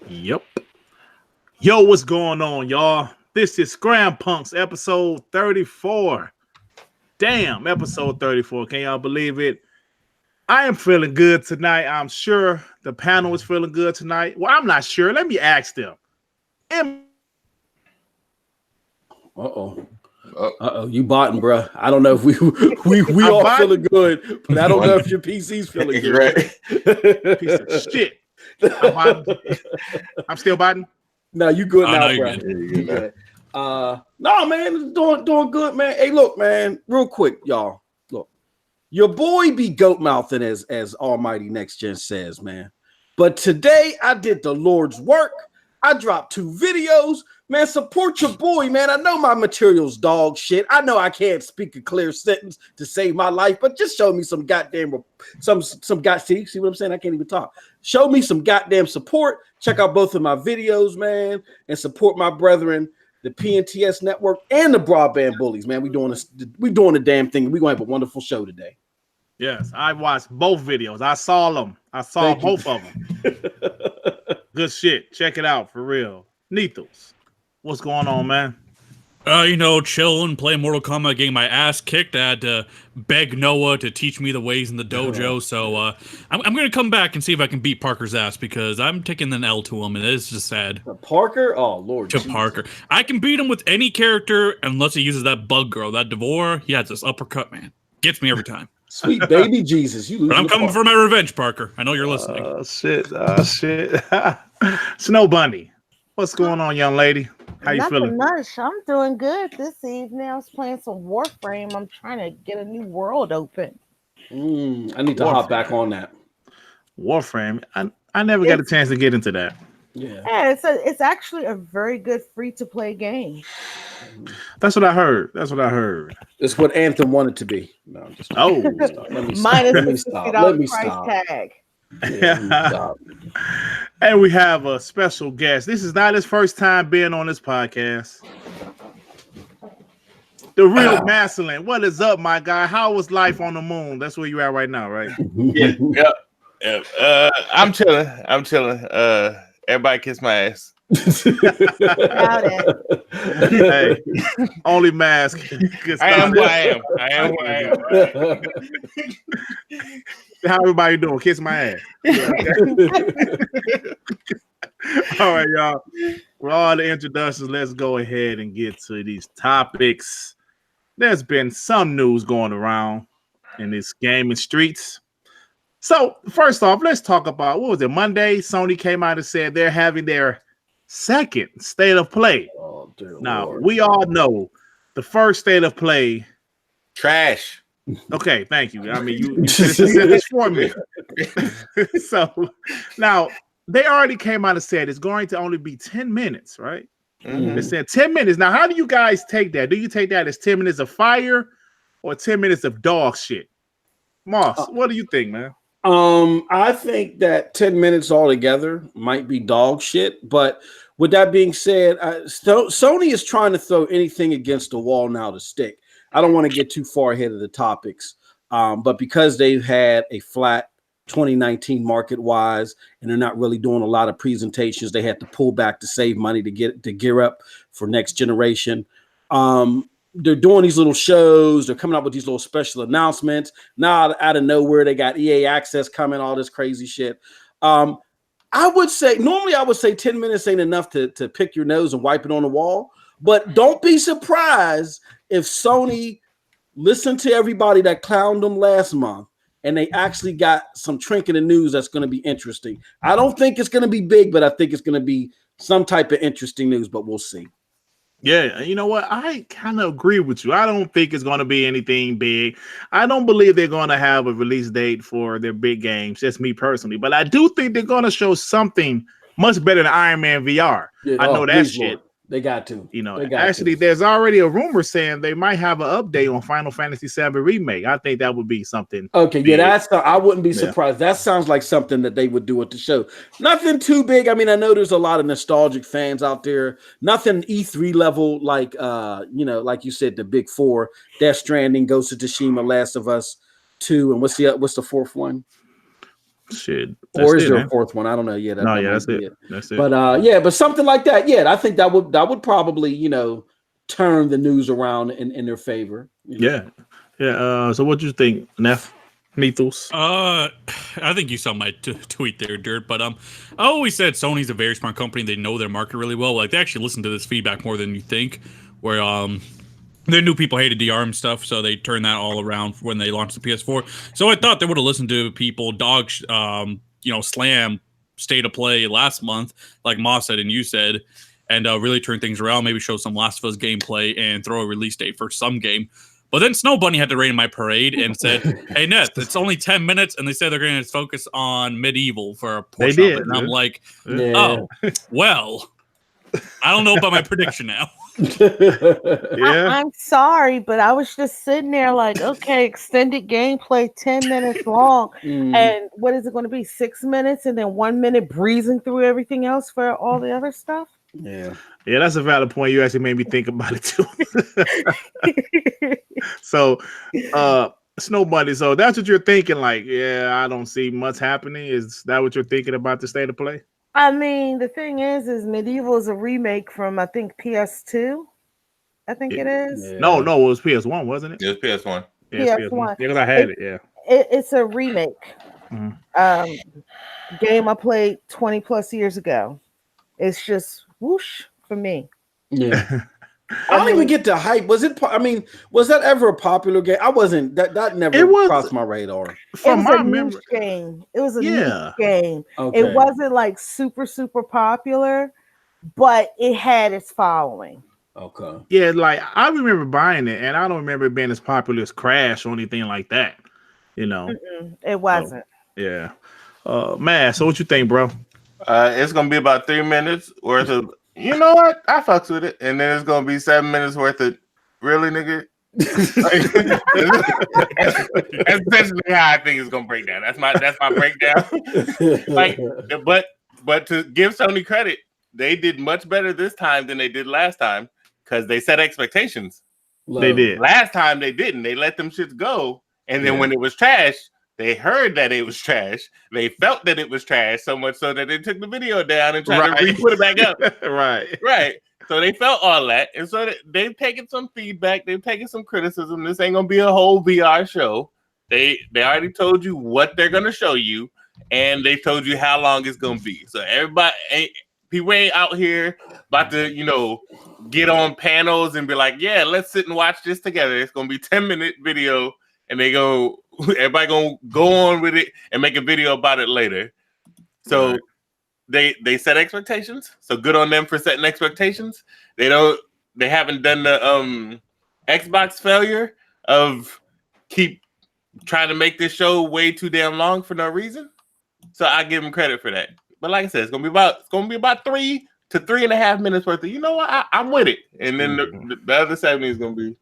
Yep. Yo, what's going on, y'all? This is Scram Punks, episode 34. Damn, episode 34. Can y'all believe it? I am feeling good tonight. I'm sure the panel is feeling good tonight. Well, I'm not sure. Let me ask them. You botting, bro. I don't know if we all feeling good, but I don't know if your PC's feeling good. Piece of shit. I'm still botting. No, you good now, bro. No, man, doing good, man. Hey, look, man, real quick, y'all. Look, your boy be goat mouthing as Almighty Next Gen says, man. But today I did the Lord's work. I dropped 2 videos. Man, support your boy, man. I know my material's dog shit. I know I can't speak a clear sentence to save my life, but just show me some goddamn see what I'm saying? I can't even talk. Show me some goddamn support. Check out both of my videos, man, and support my brethren, the PNTS network and the Broadband Bullies, man. We doing the damn thing. We're gonna have a wonderful show today. Yes, I watched both videos. I saw them. I saw both of them. Good shit. Check it out for real. Nethos. What's going on, man? Chilling, playing Mortal Kombat, getting my ass kicked. I had to beg Noah to teach me the ways in the dojo. So I'm going to come back and see if I can beat Parker's ass because I'm taking an L to him, and it's just sad. Parker? Oh, Lord. To Jesus. Parker. I can beat him with any character unless he uses that bug girl, that Devore. He has this uppercut, man. Gets me every time. Sweet baby Jesus. But I'm coming for my revenge, Parker. I know you're listening. Oh, shit. Snow Bunny. What's going on, young lady? How you feeling? Much. I'm doing good this evening. I was playing some Warframe. I'm trying to get a new world open. I need to hop back on that. Warframe. I never got a chance to get into that. Yeah, it's actually a very good free-to-play game. That's what I heard. It's what Anthem wanted to be. No, I'm just Let me stop. Tag. And we have a special guest. This is not his first time being on this podcast. The real Maslin. What is up, my guy? How was life on the moon? That's where you at right now, right? Yeah. I'm chilling. Everybody kiss my ass. Hey, only mask. I am who I am. How everybody doing? Kiss my ass. All right, y'all. With all the introductions, let's go ahead and get to these topics. There's been some news going around in this gaming streets. So, first off, let's talk about, what was it, Monday? Sony came out and said they're having their second state of play. Oh, dear now, Lord. we all know the first state of play. Trash. Okay, thank you. I mean, you said this for me. So, now, they already came out and said it's going to only be 10 minutes, right? Mm-hmm. They said 10 minutes. Now, how do you guys take that? Do you take that as 10 minutes of fire or 10 minutes of dog shit? Moss, what do you think, man? I think that 10 minutes altogether might be dog shit. But with that being said, Sony is trying to throw anything against the wall now to stick. I don't want to get too far ahead of the topics, but because they've had a flat 2019 market-wise, and they're not really doing a lot of presentations, they had to pull back to save money to gear up for next generation. They're doing these little shows. They're coming up with these little special announcements. Now, out of nowhere, they got EA Access coming, all this crazy shit. I would say 10 minutes ain't enough to pick your nose and wipe it on the wall. But don't be surprised if Sony listened to everybody that clowned them last month and they actually got some trinket of news that's going to be interesting. I don't think it's going to be big, but I think it's going to be some type of interesting news, but we'll see. Yeah, you know what? I kind of agree with you. I don't think it's going to be anything big. I don't believe they're going to have a release date for their big games, just me personally. But I do think they're going to show something much better than Iron Man VR. Yeah, I know that shit. Lord. They got to. There's already a rumor saying they might have an update on Final Fantasy VII Remake. I think that would be something. Okay, big. I wouldn't be surprised. That sounds like something that they would do at the show. Nothing too big. I mean, I know there's a lot of nostalgic fans out there. Nothing E3 level, like like you said, the big four: Death Stranding, Ghost of Tsushima, Last of Us 2, and what's the fourth one? Shit. Or is it, there man. a fourth one? I don't know. Yeah, No, yeah, might that's be it. That's it. But but something like that. Yeah, I think that would probably turn the news around in their favor. Yeah. So what you think, Neff? Mythos? I think you saw my tweet there, Dirt. But I always said Sony's a very smart company. They know their market really well. Like they actually listen to this feedback more than you think. Where they knew people hated DRM stuff, so they turned that all around when they launched the PS4. So I thought they would have listened to people slam State of Play last month, like Moss said and you said, and really turn things around. Maybe show some Last of Us gameplay and throw a release date for some game. But then Snow Bunny had to rain in my parade and said, "Hey, Neth, it's only 10 minutes," and they said they're going to focus on Medieval for a portion of it. And I'm like, oh, well, I don't know about my prediction now. I'm sorry, but I was just sitting there like, okay, extended gameplay, 10 minutes long. And what is it going to be? 6 minutes and then 1 minute breezing through everything else for all the other stuff? Yeah, that's a valid point. You actually made me think about it too. So, Snow Bunny, so that's what you're thinking, like, yeah, I don't see much happening. Is that what you're thinking about the State of Play? I mean, the thing is Medieval is a remake from, I think, PS2. I think it is. Yeah. No, it was PS1, wasn't it? It was PS1. Yeah, PS1. Yeah, because I had it, yeah. It's a remake. Game I played 20 plus years ago. It's just whoosh for me. Yeah. I don't even get the hype. Was that ever a popular game? I wasn't. That never crossed my radar. From my memory, game. It was a niche game. Okay. It wasn't like super popular, but it had its following. Okay. Yeah, like I remember buying it, and I don't remember it being as popular as Crash or anything like that. It wasn't. So, yeah. Man, so what you think, bro? It's gonna be about 3 minutes worth of. You know what? I fucks with it, and then it's gonna be 7 minutes worth of. Really, nigga? That's essentially how I think it's gonna break down. That's my breakdown. But to give Sony credit, they did much better this time than they did last time because they set expectations. They did. Last time they didn't. They let them shits go, and then when it was trash. They heard that it was trash. They felt that it was trash so much so that they took the video down and tried to re-put it back up. Right. So they felt all that. And so they've taken some feedback. They've taken some criticism. This ain't going to be a whole VR show. They already told you what they're going to show you. And they told you how long it's going to be. So people ain't out here about to, get on panels and be like, yeah, let's sit and watch this together. It's going to be 10-minute video. And everybody gonna go on with it and make a video about it later. So they set expectations. So good on them for setting expectations. They haven't done the Xbox failure of keep trying to make this show way too damn long for no reason. So I give them credit for that. But like I said, it's gonna be about 3 to 3.5 minutes worth of. You know what? I'm with it. And then the other 70 is gonna be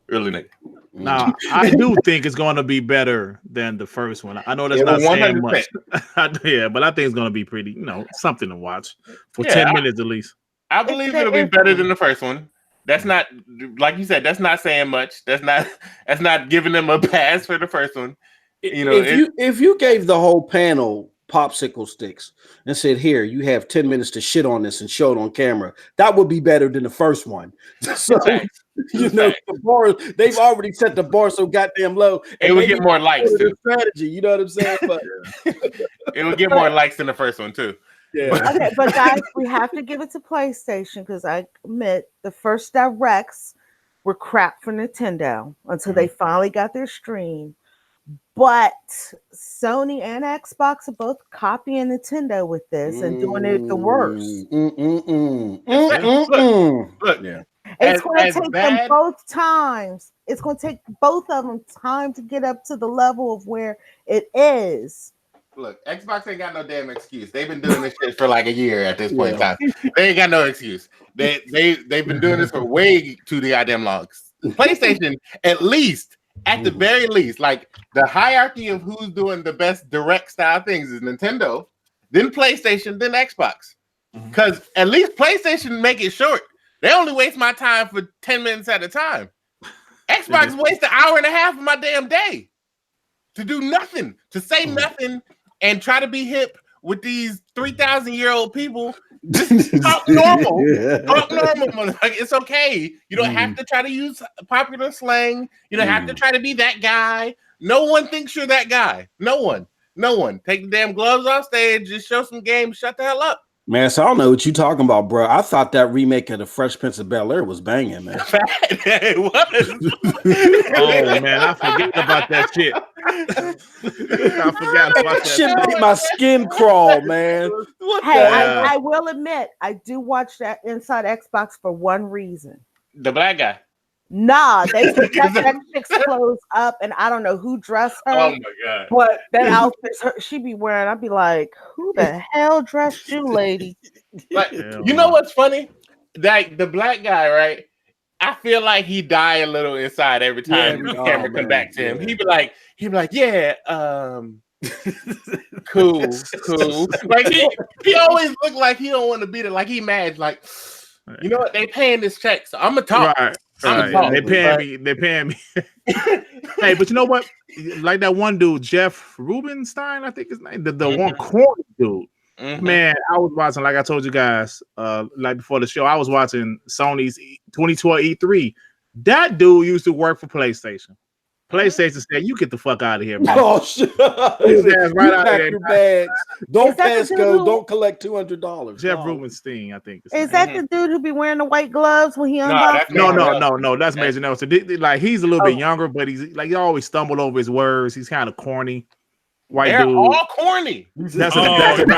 really nigga. Now, I do think it's going to be better than the first one. I know that's not saying 100%. Much. Yeah, but I think it's going to be pretty, something to watch for 10 minutes at least. I believe it'll be better than the first one. That's not, like you said, that's not saying much. That's not giving them a pass for the first one. If you gave the whole panel popsicle sticks and said, here, you have 10 minutes to shit on this and show it on camera, that would be better than the first one. So, the bar, they've already set the bar so goddamn low. It would get more likes too. Strategy, you know what I'm saying? But it would get more likes than the first one too. Yeah. Okay, but guys, we have to give it to PlayStation because I admit the first directs were crap for Nintendo until they finally got their stream. But Sony and Xbox are both copying Nintendo with this and doing it the worst. Look, yeah. It's going to take them both times. It's going to take both of them time to get up to the level of where it is. Look, Xbox ain't got no damn excuse. They've been doing this shit for like a year at this point in time. They ain't got no excuse. They've been doing this for way too goddamn long. PlayStation, at least, at the very least, like the hierarchy of who's doing the best direct style things is Nintendo, then PlayStation, then Xbox. Because at least PlayStation make it short. They only waste my time for 10 minutes at a time. Xbox wastes an hour and a half of my damn day to do nothing, to say nothing and try to be hip with these 3,000-year-old people. Just talk normal. Talk normal. Like, it's okay. You don't have to try to use popular slang. You don't have to try to be that guy. No one thinks you're that guy. No one. Take the damn gloves off stage. Just show some game. Shut the hell up. Man, so I don't know what you talking about, bro. I thought that remake of the Fresh Prince of Bel-Air was banging, man. It was. Oh man, I forgot about that shit. I forgot about that shit. Made my skin crawl, man. Hey, I will admit, I do watch that Inside Xbox for one reason. The black guy. Nah, they said that chick clothes up, and I don't know who dressed her. Oh my god! But that outfit she be wearing, I'd be like, "Who the hell dressed you, lady?" Like, you know what's funny? Like the black guy, right? I feel like he die a little inside every time the camera come back to him. He'd be like, yeah, cool. Like he always look like he don't want to beat it. Like he mad. Like, you know what? They paying this check, so I'm gonna talk. Right. They paying me. Hey, but you know what? Like that one dude, Jeff Rubenstein, I think his name, the one corny dude. Man, I was watching, like I told you guys, like before the show, I was watching Sony's 2012 E3. That dude used to work for PlayStation. PlayStation said, "You get the fuck out of here, man." Oh shit! Right out there. Your bags. Don't pass go. Don't collect $200. Jeff Rubenstein, I think. Is that the dude who be wearing the white gloves when he unboxed? No. That's Major Nelson. Like he's a little bit younger, but he's like he always stumbled over his words. He's kind of corny. They're dude. all corny. That doesn't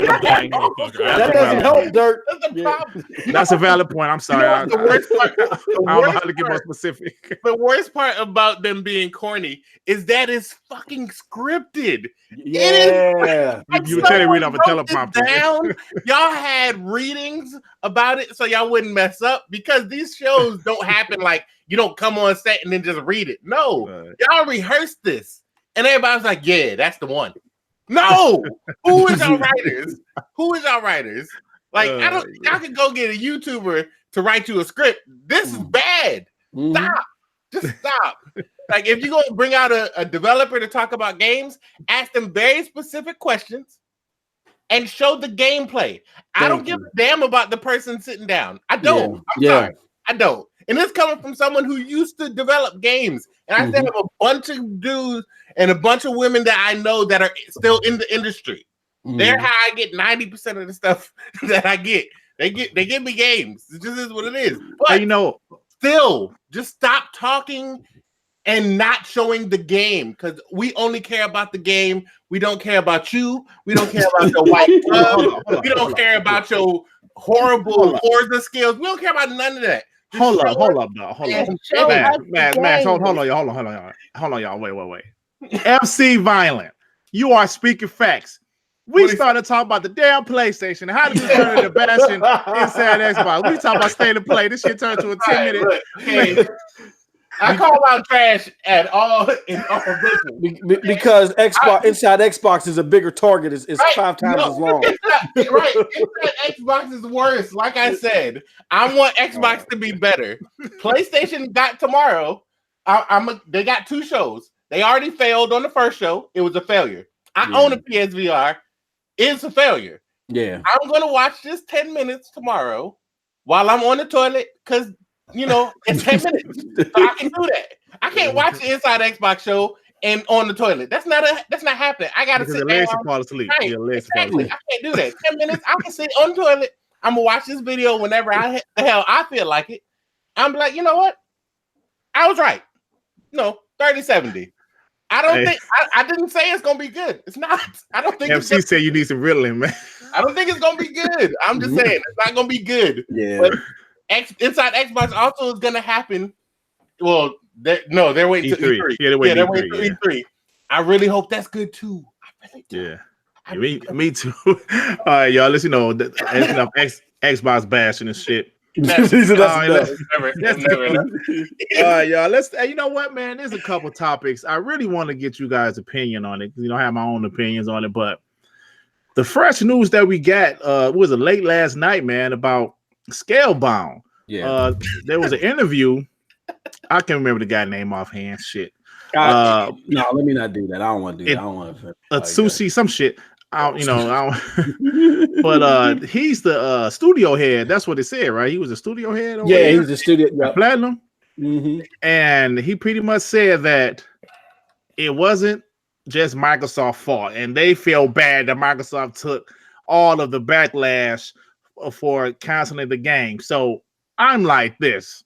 help, Dirt. That's the problem. That's a valid point. I'm sorry. You know, the worst part, I don't know how to get more specific. The worst part about them being corny is that it's fucking scripted. Yeah. You were telling me read off a teleprompter. Down. Y'all had readings about it so y'all wouldn't mess up because these shows don't happen like you don't come on set and then just read it. No, y'all rehearsed this. And everybody's like, yeah, that's the one. No, who is our writers? Like, I could go get a YouTuber to write you a script. This is bad. Stop. Just stop. Like, if you're going to bring out a developer to talk about games, ask them very specific questions and show the gameplay. I don't give a damn about the person sitting down. I don't. I'm sorry. I don't. And it's coming from someone who used to develop games. And I still have a bunch of dudes and a bunch of women that I know that are still in the industry. They're how I get 90% of the stuff that I get. They give me games. It just is what it is. But still, just stop talking and not showing the game because we only care about the game. We don't care about you. We don't care about your white glove. We don't care about your horrible Forza skills. We don't care about none of that. Hold on. Max, hold on, y'all. Wait. MC Violent, you are speaking facts. We started talking about the damn PlayStation. How did this turn into bashing inside Xbox? We talking about state of play. This shit turned to a 10-minute. I call out trash at all in all business because Inside Xbox is a bigger target. It's 5 times as long. Inside Xbox is worse. Like I said, I want Xbox to be better. PlayStation got tomorrow. They got 2 shows. They already failed on the first show. It was a failure. I own a PSVR. It's a failure. Yeah. I'm gonna watch this 10 minutes tomorrow while I'm on the toilet because. You know, it's 10 minutes. So I can do that. I can't watch the Inside Xbox show and on the toilet. That's not happening. I gotta sit down. Fall asleep. Right. Exactly. I can't do that. 10 minutes. I can sit on the toilet. I'm gonna watch this video whenever the hell I feel like it. I'm like, you know what? I was right. No, 30-70. I don't think I didn't say it's gonna be good. It's not. I don't think MC said you need some riddling, man. I don't think it's gonna be good. I'm just saying it's not gonna be good. Yeah. But Inside Xbox also is going to happen. Well, they're waiting to E3. They're waiting to E3. I really hope that's good too. I really do. Yeah. Me too. All right, y'all. Let's enough Xbox bashing and shit. All right, y'all. Let's. You know what, man? There's a couple topics I really want to get you guys' opinion on it. You know, I have my own opinions on it, but the fresh news that we got was late last night, man, about Scalebound. There was an interview. I can't remember the guy's name offhand. Shit. No, let me not do that. I don't want to do that. I don't want to. Atsushi, some shit. but he's the studio head. That's what it said, right? He was a studio head. Yeah, he's a studio Platinum. Mm-hmm. And he pretty much said that it wasn't just Microsoft's fault, and they feel bad that Microsoft took all of the backlash for canceling the game. So I'm like this.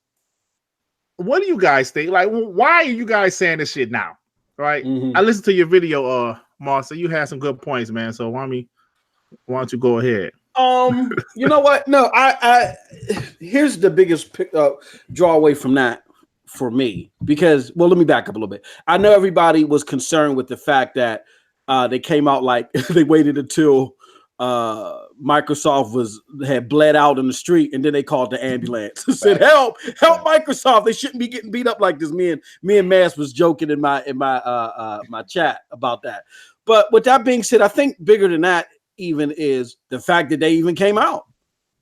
What do you guys think? Like, why are you guys saying this shit now? Right? Mm-hmm. I listened to your video, Marcel. You had some good points, man. So why don't you go ahead? You know what? No, I here's the biggest draw away from that for me, because, well, let me back up a little bit. I know everybody was concerned with the fact that they came out like they waited until Microsoft had bled out in the street, and then they called the ambulance and said, help Microsoft. They shouldn't be getting beat up like this. Me and Mass was joking in my chat about that. But with that being said, I think bigger than that even is the fact that they even came out.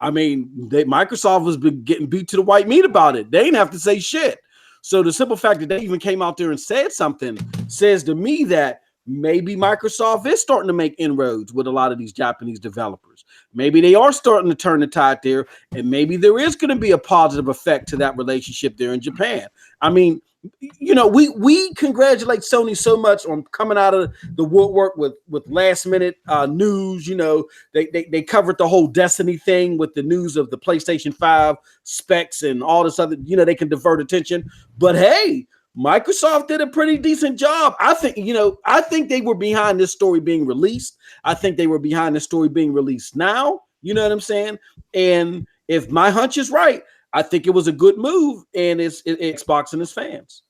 I mean, Microsoft was getting beat to the white meat about it. They didn't have to say shit. So the simple fact that they even came out there and said something says to me that maybe Microsoft is starting to make inroads with a lot of these Japanese developers. Maybe they are starting to turn the tide there, and maybe there is going to be a positive effect to that relationship there in Japan. I mean, you know, we congratulate Sony so much on coming out of the woodwork with last minute news. You know, they covered the whole Destiny thing with the news of the PlayStation 5 specs and all this other, you know, they can divert attention. But hey, Microsoft did a pretty decent job. I think they were behind this story being released. I think they were behind the story being released now. You know what I'm saying? And if my hunch is right, I think it was a good move, and it's Xbox and its fans.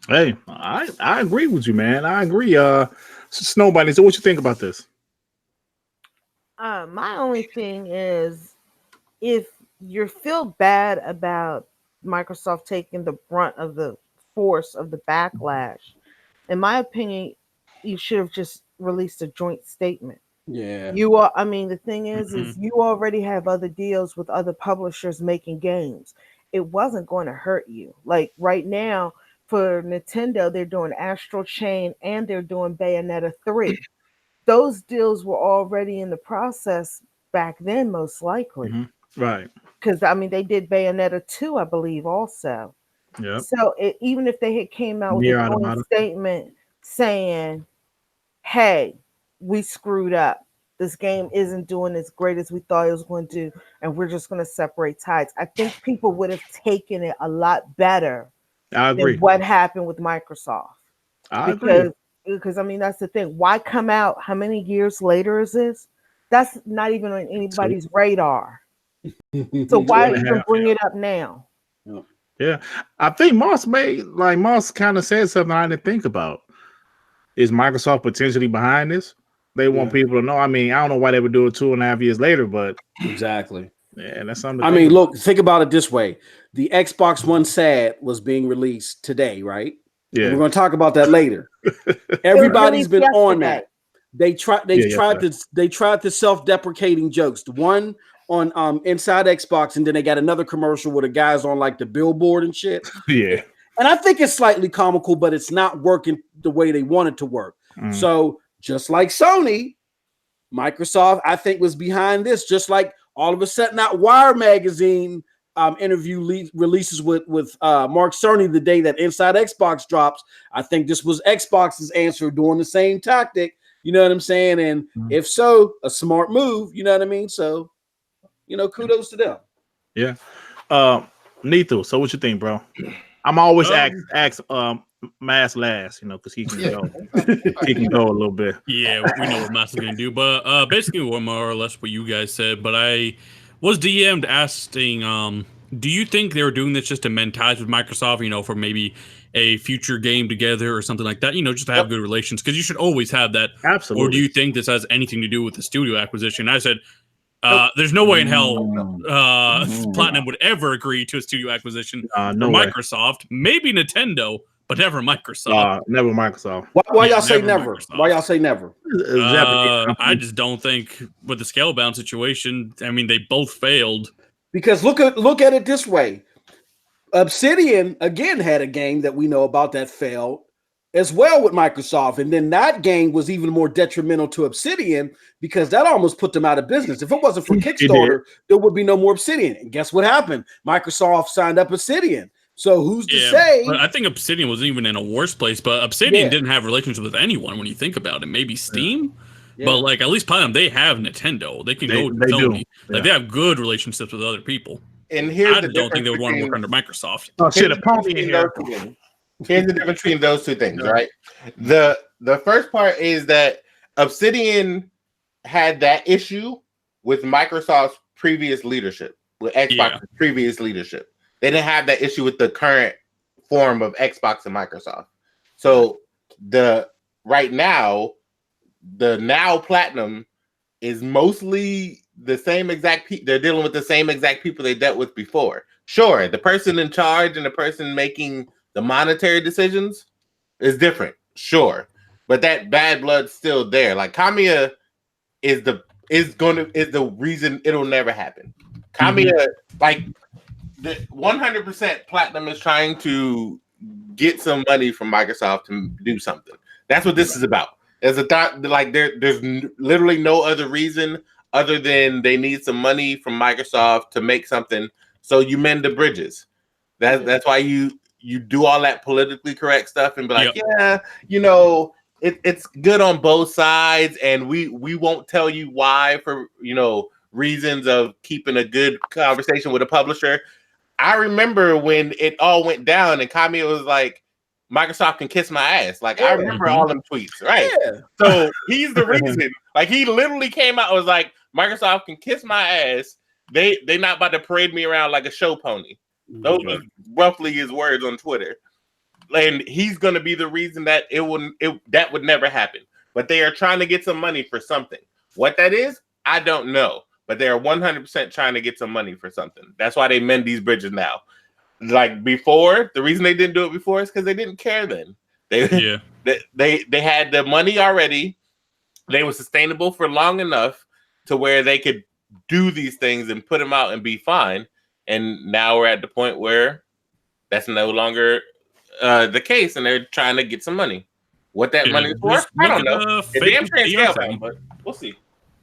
Hey, I agree with you, man. I agree. Snowbody, so what you think about this? My only thing is, if you feel bad about Microsoft taking the brunt of the force of the backlash, in my opinion, you should have just released a joint statement. Yeah, the thing is you already have other deals with other publishers making games. It wasn't going to hurt you. Like right now for Nintendo, they're doing Astral Chain and they're doing Bayonetta 3. Those deals were already in the process back then, most likely. Mm-hmm. Right. Because they did Bayonetta 2, I believe, also. Yeah. So even if they had came out with a joint statement saying, hey, we screwed up. This game isn't doing as great as we thought it was going to do, and we're just going to separate tides. I think people would have taken it a lot better than what happened with Microsoft. I agree. Because that's the thing. Why come out? How many years later is this? That's not even on anybody's radar. So why even bring it up now? Yeah, I think Moss kind of said something I didn't think about. Is Microsoft potentially behind this? They want people to know. I don't know why they would do it 2.5 years later, but exactly. Yeah, that's something. Look, think about it this way: the Xbox One SAD was being released today, right? Yeah, we're going to talk about that later. Everybody's been on that. They tried the self-deprecating jokes. The one on Inside Xbox, and then they got another commercial where the guys on like the billboard and shit. Yeah. And I think it's slightly comical, but it's not working the way they want it to work. So just like Sony, Microsoft, I think, was behind this. Just like all of a sudden that Wire magazine interview releases with Mark Cerny the day that Inside Xbox drops. I think this was Xbox's answer doing the same tactic. You know what I'm saying? And if so, a smart move. You know what I mean? So, kudos to them. Yeah. Neithu, so what you think, bro? I'm always ask Mass last, because he can go. He can go a little bit. Yeah, we know what Mass is gonna do, but basically, more or less what you guys said. But I was DM'd asking, do you think they were doing this just to mend ties with Microsoft? For maybe a future game together or something like that. Just to have good relations, because you should always have that. Absolutely. Or do you think this has anything to do with the studio acquisition? I said, there's no way in hell Platinum would ever agree to a studio acquisition for Microsoft. Maybe Nintendo, but never Microsoft. Never Microsoft. Why y'all say never? Microsoft. Why y'all say never? I just don't think with the Scalebound situation. They both failed. Because look at it this way. Obsidian again had a game that we know about that failed. as well with Microsoft. And then that game was even more detrimental to Obsidian because that almost put them out of business. If it wasn't for Kickstarter, there would be no more Obsidian. And guess what happened? Microsoft signed up Obsidian. So who's to say? But I think Obsidian was even in a worse place, but Obsidian didn't have relations with anyone when you think about it. Maybe Steam. Yeah. But like at least Platinum, they have Nintendo. They can go to Sony. Like they have good relationships with other people. And here's I don't think they would want to work under Microsoft. Oh shit, a pony in here. Here's the difference between those two things, right? The first part is that Obsidian had that issue with Microsoft's previous leadership, with Xbox's previous leadership. They didn't have that issue with the current form of Xbox and Microsoft. So right now, the now Platinum is mostly the same exact people. They're dealing with the same exact people they dealt with before. Sure, the person in charge and the person making the monetary decisions is different. Sure, but that bad blood's still there. Like Kamiya is the reason it'll never happen. Kamiya, like the 100% Platinum is trying to get some money from Microsoft to do something. That's what this is about. There's a thought like there's literally no other reason other than they need some money from Microsoft to make something. So you mend the bridges. That's why you do all that politically correct stuff and be like, it's good on both sides, and we won't tell you why for reasons of keeping a good conversation with a publisher. I remember when it all went down and Kamiya was like, Microsoft can kiss my ass. Like I remember all them tweets, right? Yeah. So he's the reason. Like he literally came out and was like, Microsoft can kiss my ass. They not about to parade me around like a show pony. Those were roughly his words on Twitter. And he's gonna be the reason that that would never happen. But they are trying to get some money for something. What that is, I don't know. But they are 100% trying to get some money for something. That's why they mend these bridges now. Like before, the reason they didn't do it before is because they didn't care then. They had the money already. They were sustainable for long enough to where they could do these things and put them out and be fine. And now we're at the point where that's no longer the case, and they're trying to get some money. What that money is for, I don't know. It's damn transparent, but we'll see.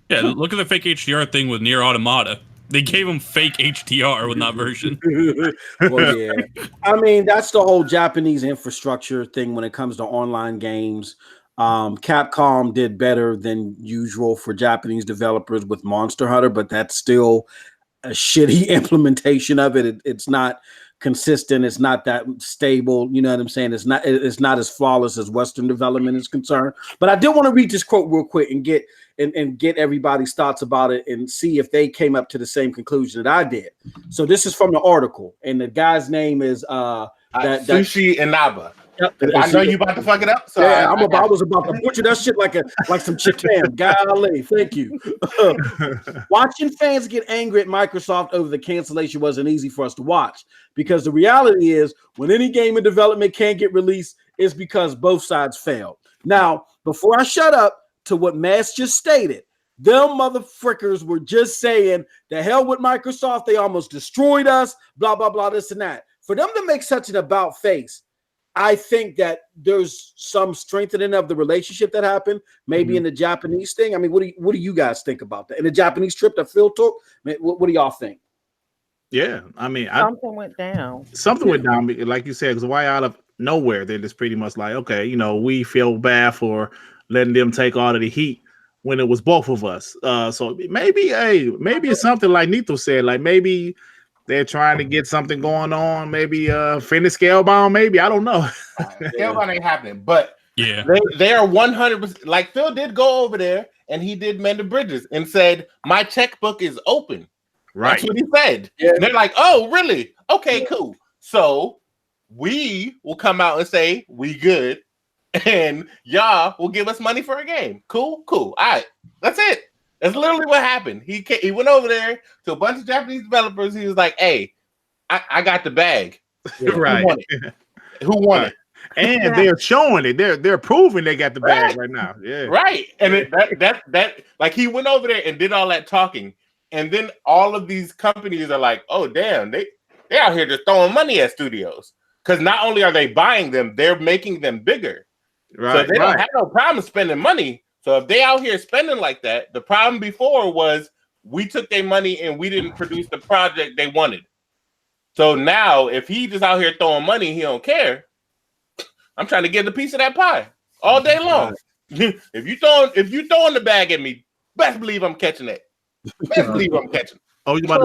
Yeah, look at the fake HDR thing with Nier Automata. They gave him fake HDR with that version. Well, yeah. I mean, that's the whole Japanese infrastructure thing when it comes to online games. Capcom did better than usual for Japanese developers with Monster Hunter, but that's still a shitty implementation of it. It's not consistent. It's not that stable. You know what I'm saying? It's not as flawless as Western development is concerned. But I did want to read this quote real quick and get everybody's thoughts about it and see if they came up to the same conclusion that I did. So this is from the article, and the guy's name is Sushi Inaba. Yep. I know you about to fuck it up. So yeah, I was about to butcher that shit like some chicken. Golly, thank you. Watching fans get angry at Microsoft over the cancellation wasn't easy for us to watch because the reality is when any game in development can't get released, it's because both sides failed. Now, before I shut up to what Mass just stated, them motherfuckers were just saying the hell with Microsoft. They almost destroyed us, blah, blah, blah, this and that. For them to make such an about face, I think that there's some strengthening of the relationship that happened, maybe in the Japanese thing. I mean, what do you guys think about that? In the Japanese trip that Phil took, what do y'all think? Yeah, I mean, something went down. Something went down, like you said, because why out of nowhere they're just pretty much like, okay, we feel bad for letting them take all of the heat when it was both of us. So maybe it's something like Nito said, like maybe they're trying to get something going on. Maybe finish Scalebound. Maybe I don't know. Scalebound ain't happening, but yeah, they are 100%. Like Phil did go over there and he did mend the bridges and said, "My checkbook is open." Right. That's what he said. Yeah. And they're like, "Oh, really? Okay, cool." So we will come out and say we good, and y'all will give us money for a game. Cool. All right, that's it. That's literally what happened. He went over there to a bunch of Japanese developers. He was like, "Hey, I got the bag." Right. Who won it? And they're showing it. They're proving they got the bag right now. Yeah. Right. And that like he went over there and did all that talking, and then all of these companies are like, "Oh damn, they out here just throwing money at studios." Because not only are they buying them, they're making them bigger. So they don't have no problem spending money. So if they out here spending like that, the problem before was we took their money and we didn't produce the project they wanted. So now if he just out here throwing money, he don't care. I'm trying to get a piece of that pie all day long. If you throwing the bag at me, best believe I'm catching it. Best believe I'm catching it. Oh, you about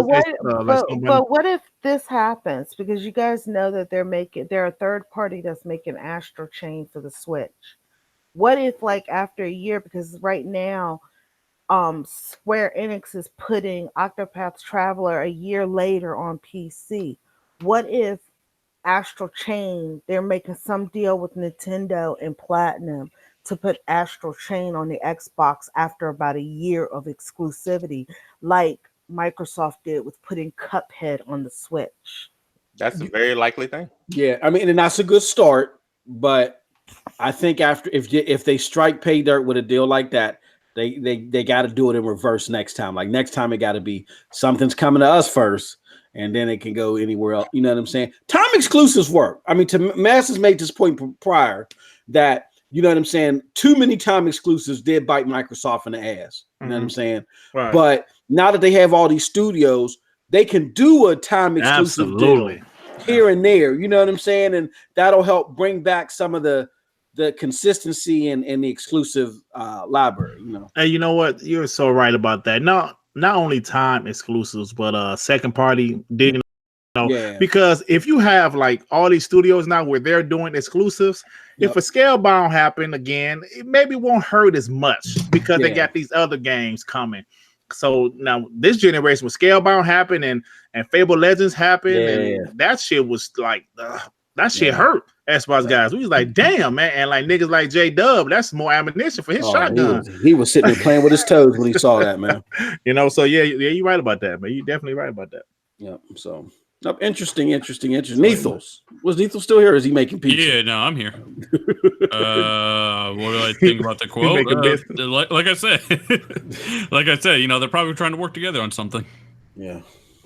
but what if this happens? Because you guys know that they're a third party that's making Astro Chain for the Switch. What if, like, after a year, because right now, Square Enix is putting Octopath Traveler a year later on PC. What if Astral Chain, they're making some deal with Nintendo and Platinum to put Astral Chain on the Xbox after about a year of exclusivity, like Microsoft did with putting Cuphead on the Switch? That's a very likely thing. Yeah, I mean, and that's a good start, but I think if they strike pay dirt with a deal like that, they got to do it in reverse next time. Like next time, it got to be something's coming to us first, and then it can go anywhere else. You know what I'm saying? Time exclusives work. I mean, Mass has made this point prior that, you know what I'm saying, too many time exclusives did bite Microsoft in the ass. You know what I'm saying? Right. But now that they have all these studios, they can do a time exclusive deal here and there. You know what I'm saying? And that'll help bring back some of the consistency and the exclusive library. You know. Hey, you know what? You're so right about that. Not only time exclusives, but second party digging. Because if you have like all these studios now where they're doing exclusives, if a Scalebound happen again, it maybe won't hurt as much because they got these other games coming. So now this generation with Scalebound happened and Fable Legends happened, and that shit was like that shit hurt Xbox guys. We was like, damn, man, and like niggas like J-Dub, that's more ammunition for his shotgun. He was sitting there playing with his toes when he saw that, man. You know, so yeah, you're right about that, man. You're definitely right about that. Yeah, so. Interesting. Nethos. Was Nethos still here? Or is he making pizza? Yeah, no, I'm here. What do I think about the quote? Like I said, you know, they're probably trying to work together on something. Yeah.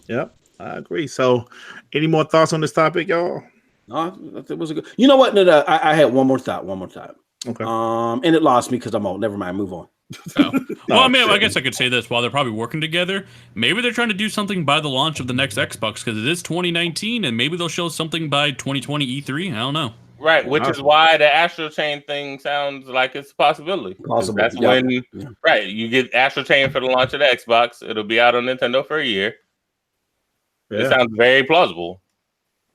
Yep, I agree. So, any more thoughts on this topic, y'all? No, it was a good. You know what? No, I had one more thought. Okay. And it lost me because I'm old. Never mind. Move on. Well, I mean, I guess I could say this. While they're probably working together, maybe they're trying to do something by the launch of the next Xbox, because it is 2019, and maybe they'll show something by 2020 E3. I don't know. Right, which is why the Astral Chain thing sounds like it's a possibility. That's when, right, you get Astral Chain for the launch of the Xbox. It'll be out on Nintendo for a year. It sounds very plausible.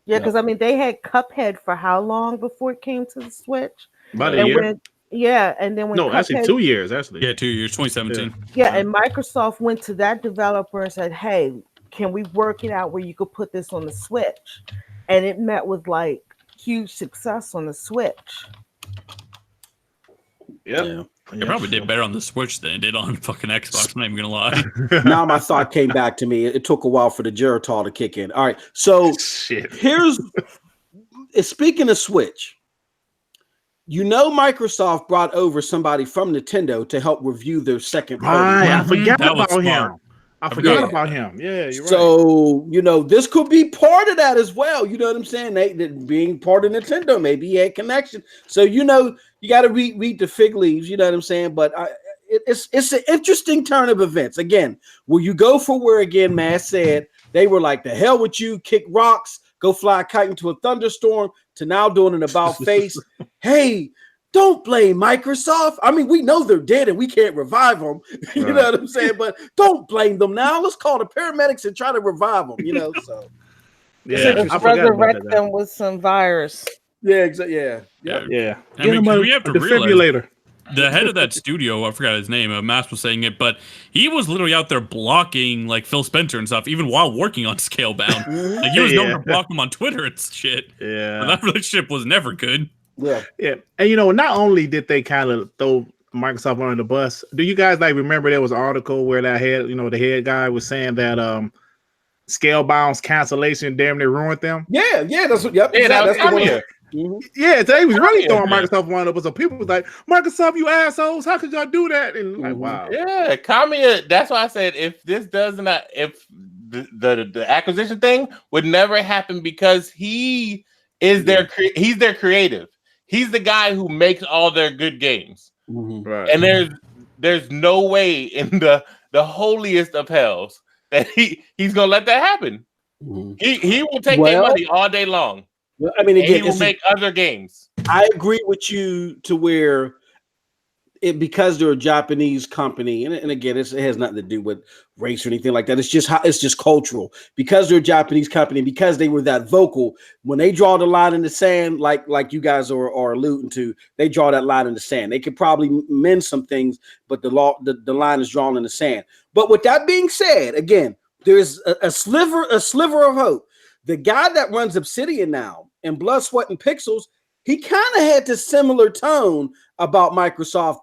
Yeah, because I mean, they had Cuphead for how long before it came to the Switch? About a year. And then when actually 2 years, actually. Yeah, 2 years, 2017. Yeah, and Microsoft went to that developer and said, hey, can we work it out where you could put this on the Switch? And it met with like huge success on the Switch. Yeah. It probably did better on the Switch than it did on fucking Xbox. I'm not even gonna lie. Now my thought came back to me. It took a while for the Geritol to kick in. All right, so here's speaking of Switch. You know, Microsoft brought over somebody from Nintendo to help review their second party. I forgot about him. I forgot about him. Yeah, you're right. So, you know, this could be part of that as well. You know what I'm saying? They being part of Nintendo, maybe he had connection. So, you know, you got to read the fig leaves. You know what I'm saying? But it's an interesting turn of events. Again, will you go for where, again, Mass said, they were like, the hell with you, kick rocks, go fly a kite into a thunderstorm, to now doing an about face. Hey, don't blame Microsoft. I mean, we know they're dead and we can't revive them. You know what I'm saying? But don't blame them now. Let's call the paramedics and try to revive them, you know? So, resurrect them with some virus. Yeah, exactly. Yeah. I mean, we have to realize the head of that studio, I forgot his name, Mass was saying it, but he was literally out there blocking like Phil Spencer and stuff, even while working on Scalebound. Like he was known to block him on Twitter and shit. Yeah. But that relationship was never good. Yeah. And you know, not only did they kind of throw Microsoft under the bus, do you guys like remember there was an article where that head, you know, the head guy was saying that Scalebound's cancellation damn near ruined them? Yeah, that's what that's the one. Yeah, they was really throwing Microsoft one up. So people was like, Microsoft, you assholes, how could y'all do that? And like, wow. Yeah, Kamiya, that's why I said if this does not, if the acquisition thing would never happen, because he is he's their creative. he's the guy who makes all their good games. Mm-hmm. Right. And there's no way in the holiest of hells that he's gonna let that happen. Mm-hmm. He will take their money all day long. I mean, again, he will make other games. I agree with you to where because they're a Japanese company, and again, it has nothing to do with race or anything like that. It's just cultural. Because they're a Japanese company, because they were that vocal, when they draw the line in the sand, like you guys are alluding to, they draw that line in the sand. They could probably mend some things, but the line is drawn in the sand. But with that being said, again, there's a sliver of hope. The guy that runs Obsidian now and Blood, Sweat, and Pixels, he kind of had this similar tone about Microsoft,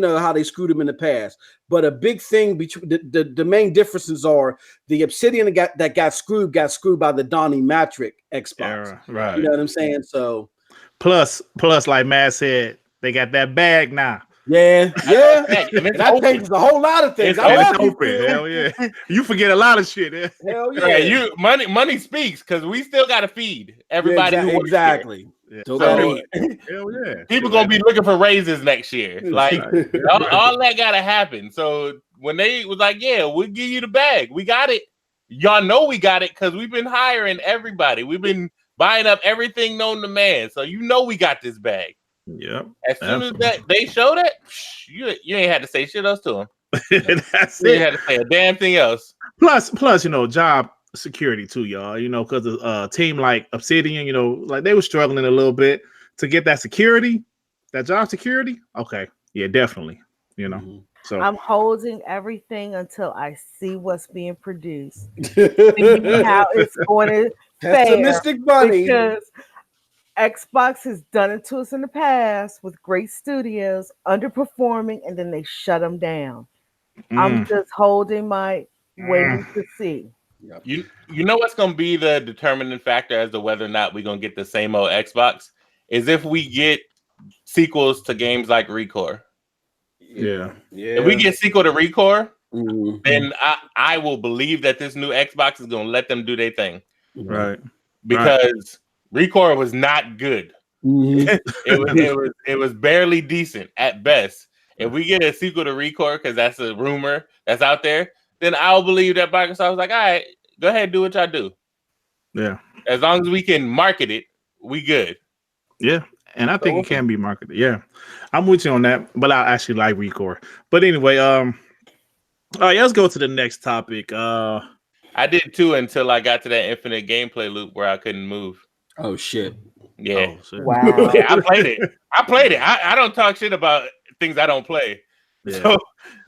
how they screwed him in the past. But a big thing between the main differences are the Obsidian that got screwed by the Donnie Matrick Xbox. Era, right. You know what I'm saying? So plus, like Matt said, they got that bag now. Yeah. That changes a whole lot of things. It's open. Hell yeah. You forget a lot of shit. Hell yeah. Yeah, money speaks because we still got to feed everybody. Exactly. Yeah. So hell yeah. People gonna be looking for raises next year. Like all that gotta happen. So when they was like, "Yeah, we'll give you the bag. We got it." Y'all know we got it because we've been hiring everybody. We've been buying up everything known to man. So we got this bag. Yep. As soon as they show that, you ain't had to say shit else to them. That's you it. ain't had to say a damn thing else. Plus, job security too, y'all. Because a team like Obsidian, like they were struggling a little bit to get that security, that job security. Okay, yeah, definitely. So I'm holding everything until I see what's being produced. See how it's going to pessimistic bunny. Because Xbox has done it to us in the past with great studios underperforming, and then they shut them down. I'm just holding my waiting to see. You know what's going to be the determining factor as to whether or not we're going to get the same old Xbox is if we get sequels to games like ReCore. Yeah. If we get sequel to ReCore, then I will believe that this new Xbox is going to let them do their thing. Right. Because ReCore was not good. It was barely decent at best. If we get a sequel to ReCore, because that's a rumor that's out there, then I'll believe that Microsoft was like, all right, go ahead and do what y'all do. Yeah. As long as we can market it, we good. Yeah. And I think it can be marketed. Yeah. I'm with you on that, but I actually like ReCore. But anyway, all right, let's go to the next topic. I did too until I got to that infinite gameplay loop where I couldn't move. Oh shit. Yeah. Oh, shit. Wow. Yeah, I played it. I don't talk shit about things I don't play. Yeah. So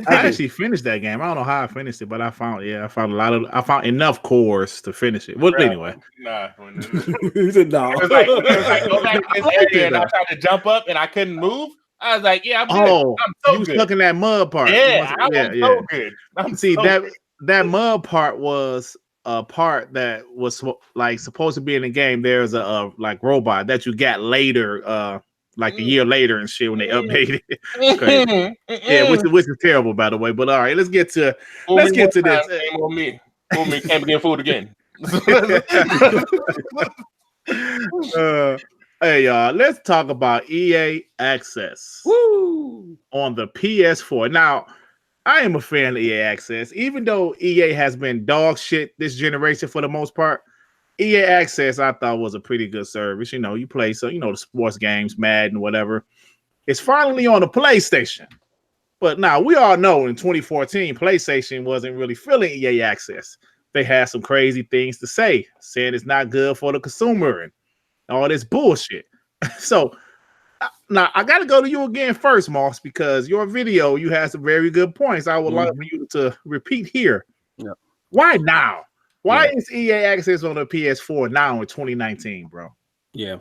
I actually finished that game. I don't know how I finished it, but I found enough cores to finish it. Well, anyway. Nah. He said no. It was like, go back to this area and I tried to jump up and I couldn't move. I was like, yeah, I'm good. Oh, I'm so you was good. stuck in that mud part. Yeah, I was so good. See, that mud part was a part that was like supposed to be in the game. There's a like robot that you got later, like a year later and shit when they updated it. Yeah, which is terrible, by the way. But all right, let's get to this. Shame on me. Can't begin food again. Hey y'all, let's talk about EA Access. Woo! On the PS4. Now, I am a fan of EA Access, even though EA has been dog shit this generation for the most part. EA Access, I thought, was a pretty good service. You play the sports games, Madden, whatever. It's finally on the PlayStation. But now we all know in 2014, PlayStation wasn't really feeling EA Access. They had some crazy things to say, saying it's not good for the consumer and all this bullshit. So now I got to go to you again first, Moss, because your video, you had some very good points. I would like for you to repeat here. Yeah. Why now? Why is EA Access on the PS4 now in 2019, bro? Yeah.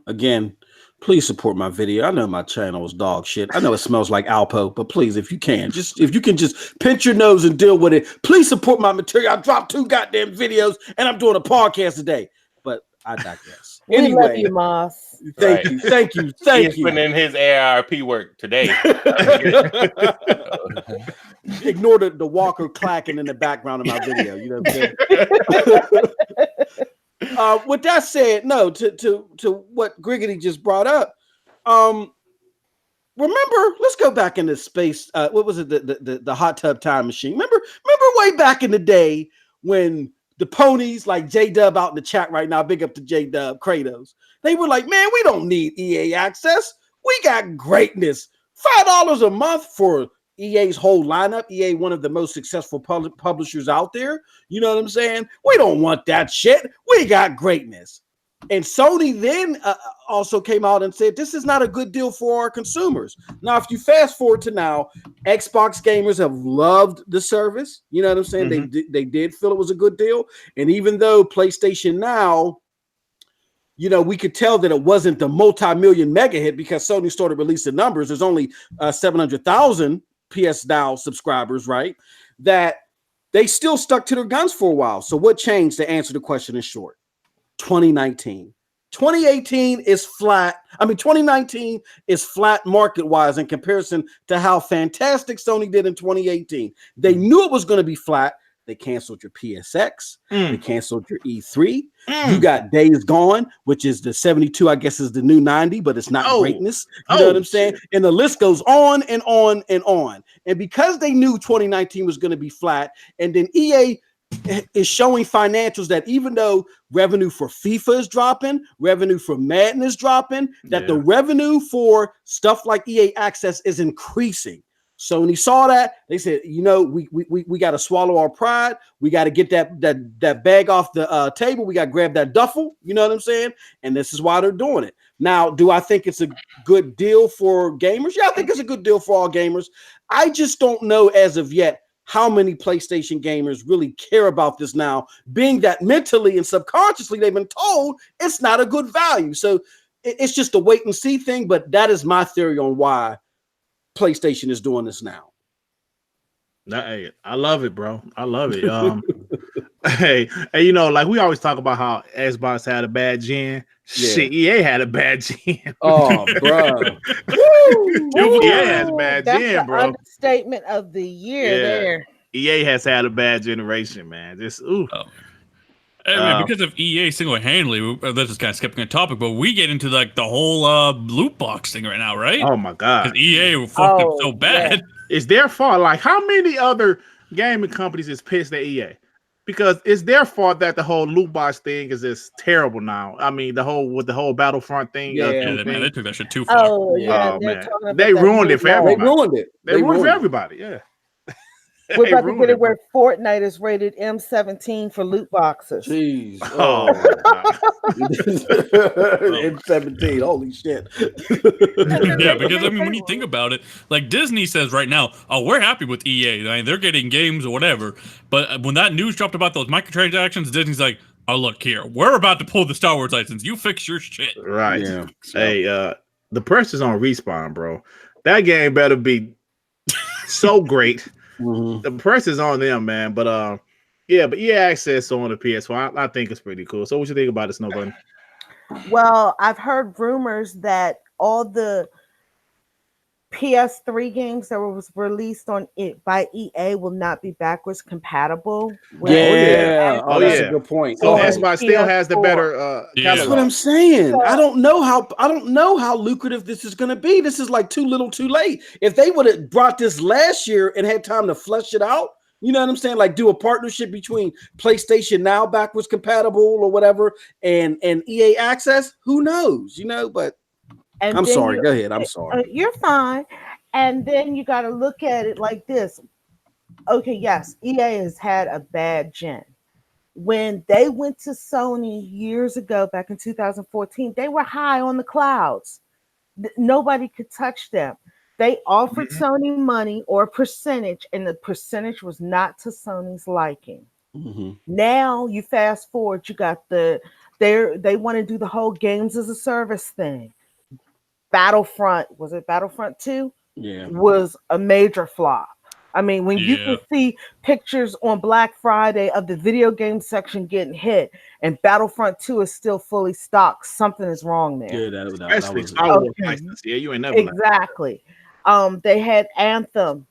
Again, please support my video. I know my channel is dog shit. I know it smells like Alpo, but please, if you can just pinch your nose and deal with it. Please support my material. I dropped 2 goddamn videos and I'm doing a podcast today. But I digress. We love you, Moss. Thank you. He's putting in his ARP work today. Ignore the walker clacking in the background of my video. You know what I'm saying? With that said, no, to what Griggity just brought up. Remember, let's go back into space. What was it? The hot tub time machine. Remember way back in the day when the ponies, like J-Dub out in the chat right now, big up to J-Dub, Kratos. They were like, man, we don't need EA access. We got greatness. $5 a month for EA's whole lineup. EA, one of the most successful publishers out there. You know what I'm saying? We don't want that shit. We got greatness. And Sony then also came out and said, this is not a good deal for our consumers. Now, if you fast forward to now, Xbox gamers have loved the service. You know what I'm saying? Mm-hmm. They did feel it was a good deal. And even though PlayStation Now, you know, we could tell that it wasn't the multi-million mega hit because Sony started releasing numbers. There's only 700,000 PS Now subscribers, right? That they still stuck to their guns for a while. So what changed, to answer the question in short? 2019. 2018 is flat. 2019 is flat market-wise in comparison to how fantastic Sony did in 2018. They knew it was going to be flat. They canceled your PSX. They canceled your E3. You got Days Gone, which is the 72, I guess is the new 90, but it's not greatness. You know what I'm saying? And the list goes on and on and on. And because they knew 2019 was going to be flat, and then EA is showing financials that even though revenue for FIFA is dropping, revenue for Madden is dropping, that the revenue for stuff like EA Access is increasing. Sony saw that. They said, you know, we got to swallow our pride. We got to get that bag off the table. We got to grab that duffel. You know what I'm saying? And this is why they're doing it. Now, do I think it's a good deal for gamers? Yeah, I think it's a good deal for all gamers. I just don't know as of yet how many PlayStation gamers really care about this now, being that mentally and subconsciously they've been told it's not a good value. So it's just a wait and see thing, but that is my theory on why PlayStation is doing this now. Hey, I love it, bro. I love it. Hey, you know, like we always talk about how Xbox had a bad gen. Yeah. Shit, EA had a bad gen. Oh, bro. EA has a bad gen, bro. Understatement of the year there. EA has had a bad generation, man. Just because of EA single-handedly, this is kind of skipping a topic, but we get into like the whole loot box thing right now, right? Oh my god, because EA fucked up so bad. Yeah. It's their fault. Like, how many other gaming companies is pissed at EA? Because it's their fault that the whole loot box thing is just terrible now. I mean, the whole Battlefront thing. Man, they took that shit too far. Oh yeah, man. They ruined it for everybody. They ruined it. They ruined it for everybody. Yeah. We're about to get it where Fortnite is rated M17 for loot boxes. Jeez. Oh, M17. Holy shit. Yeah, because I mean, when you think about it, like Disney says right now, oh, we're happy with EA. I mean, they're getting games or whatever. But when that news dropped about those microtransactions, Disney's like, oh, look here, we're about to pull the Star Wars license. You fix your shit. Right. Yeah. Hey, the pressure's on Respawn, bro. That game better be so great. Mm-hmm. The press is on them, man. But EA Access on the PS4, I think it's pretty cool. So what you think about it, Snow Bunny? Well, I've heard rumors that all the PS3 games that was released on it by EA will not be backwards compatible. That's a good point. So Xbox still has the better catalog. That's what I'm saying. So, I don't know how lucrative this is going to be. This is like too little, too late. If they would have brought this last year and had time to flesh it out, you know what I'm saying? Like do a partnership between PlayStation Now backwards compatible or whatever and EA Access. Who knows? You know, but. And I'm sorry. Go ahead. I'm sorry. You're fine. And then you got to look at it like this. Okay, yes, EA has had a bad gen. When they went to Sony years ago, back in 2014, they were high on the clouds. Nobody could touch them. They offered Sony money or a percentage, and the percentage was not to Sony's liking. Mm-hmm. Now you fast forward, you got they want to do the whole games as a service thing. Battlefront, was it Battlefront 2? Yeah. Was a major flop. I mean, when you can see pictures on Black Friday of the video game section getting hit and Battlefront 2 is still fully stocked, something is wrong there. Yeah, that was yeah, you ain't never exactly. They had Anthem.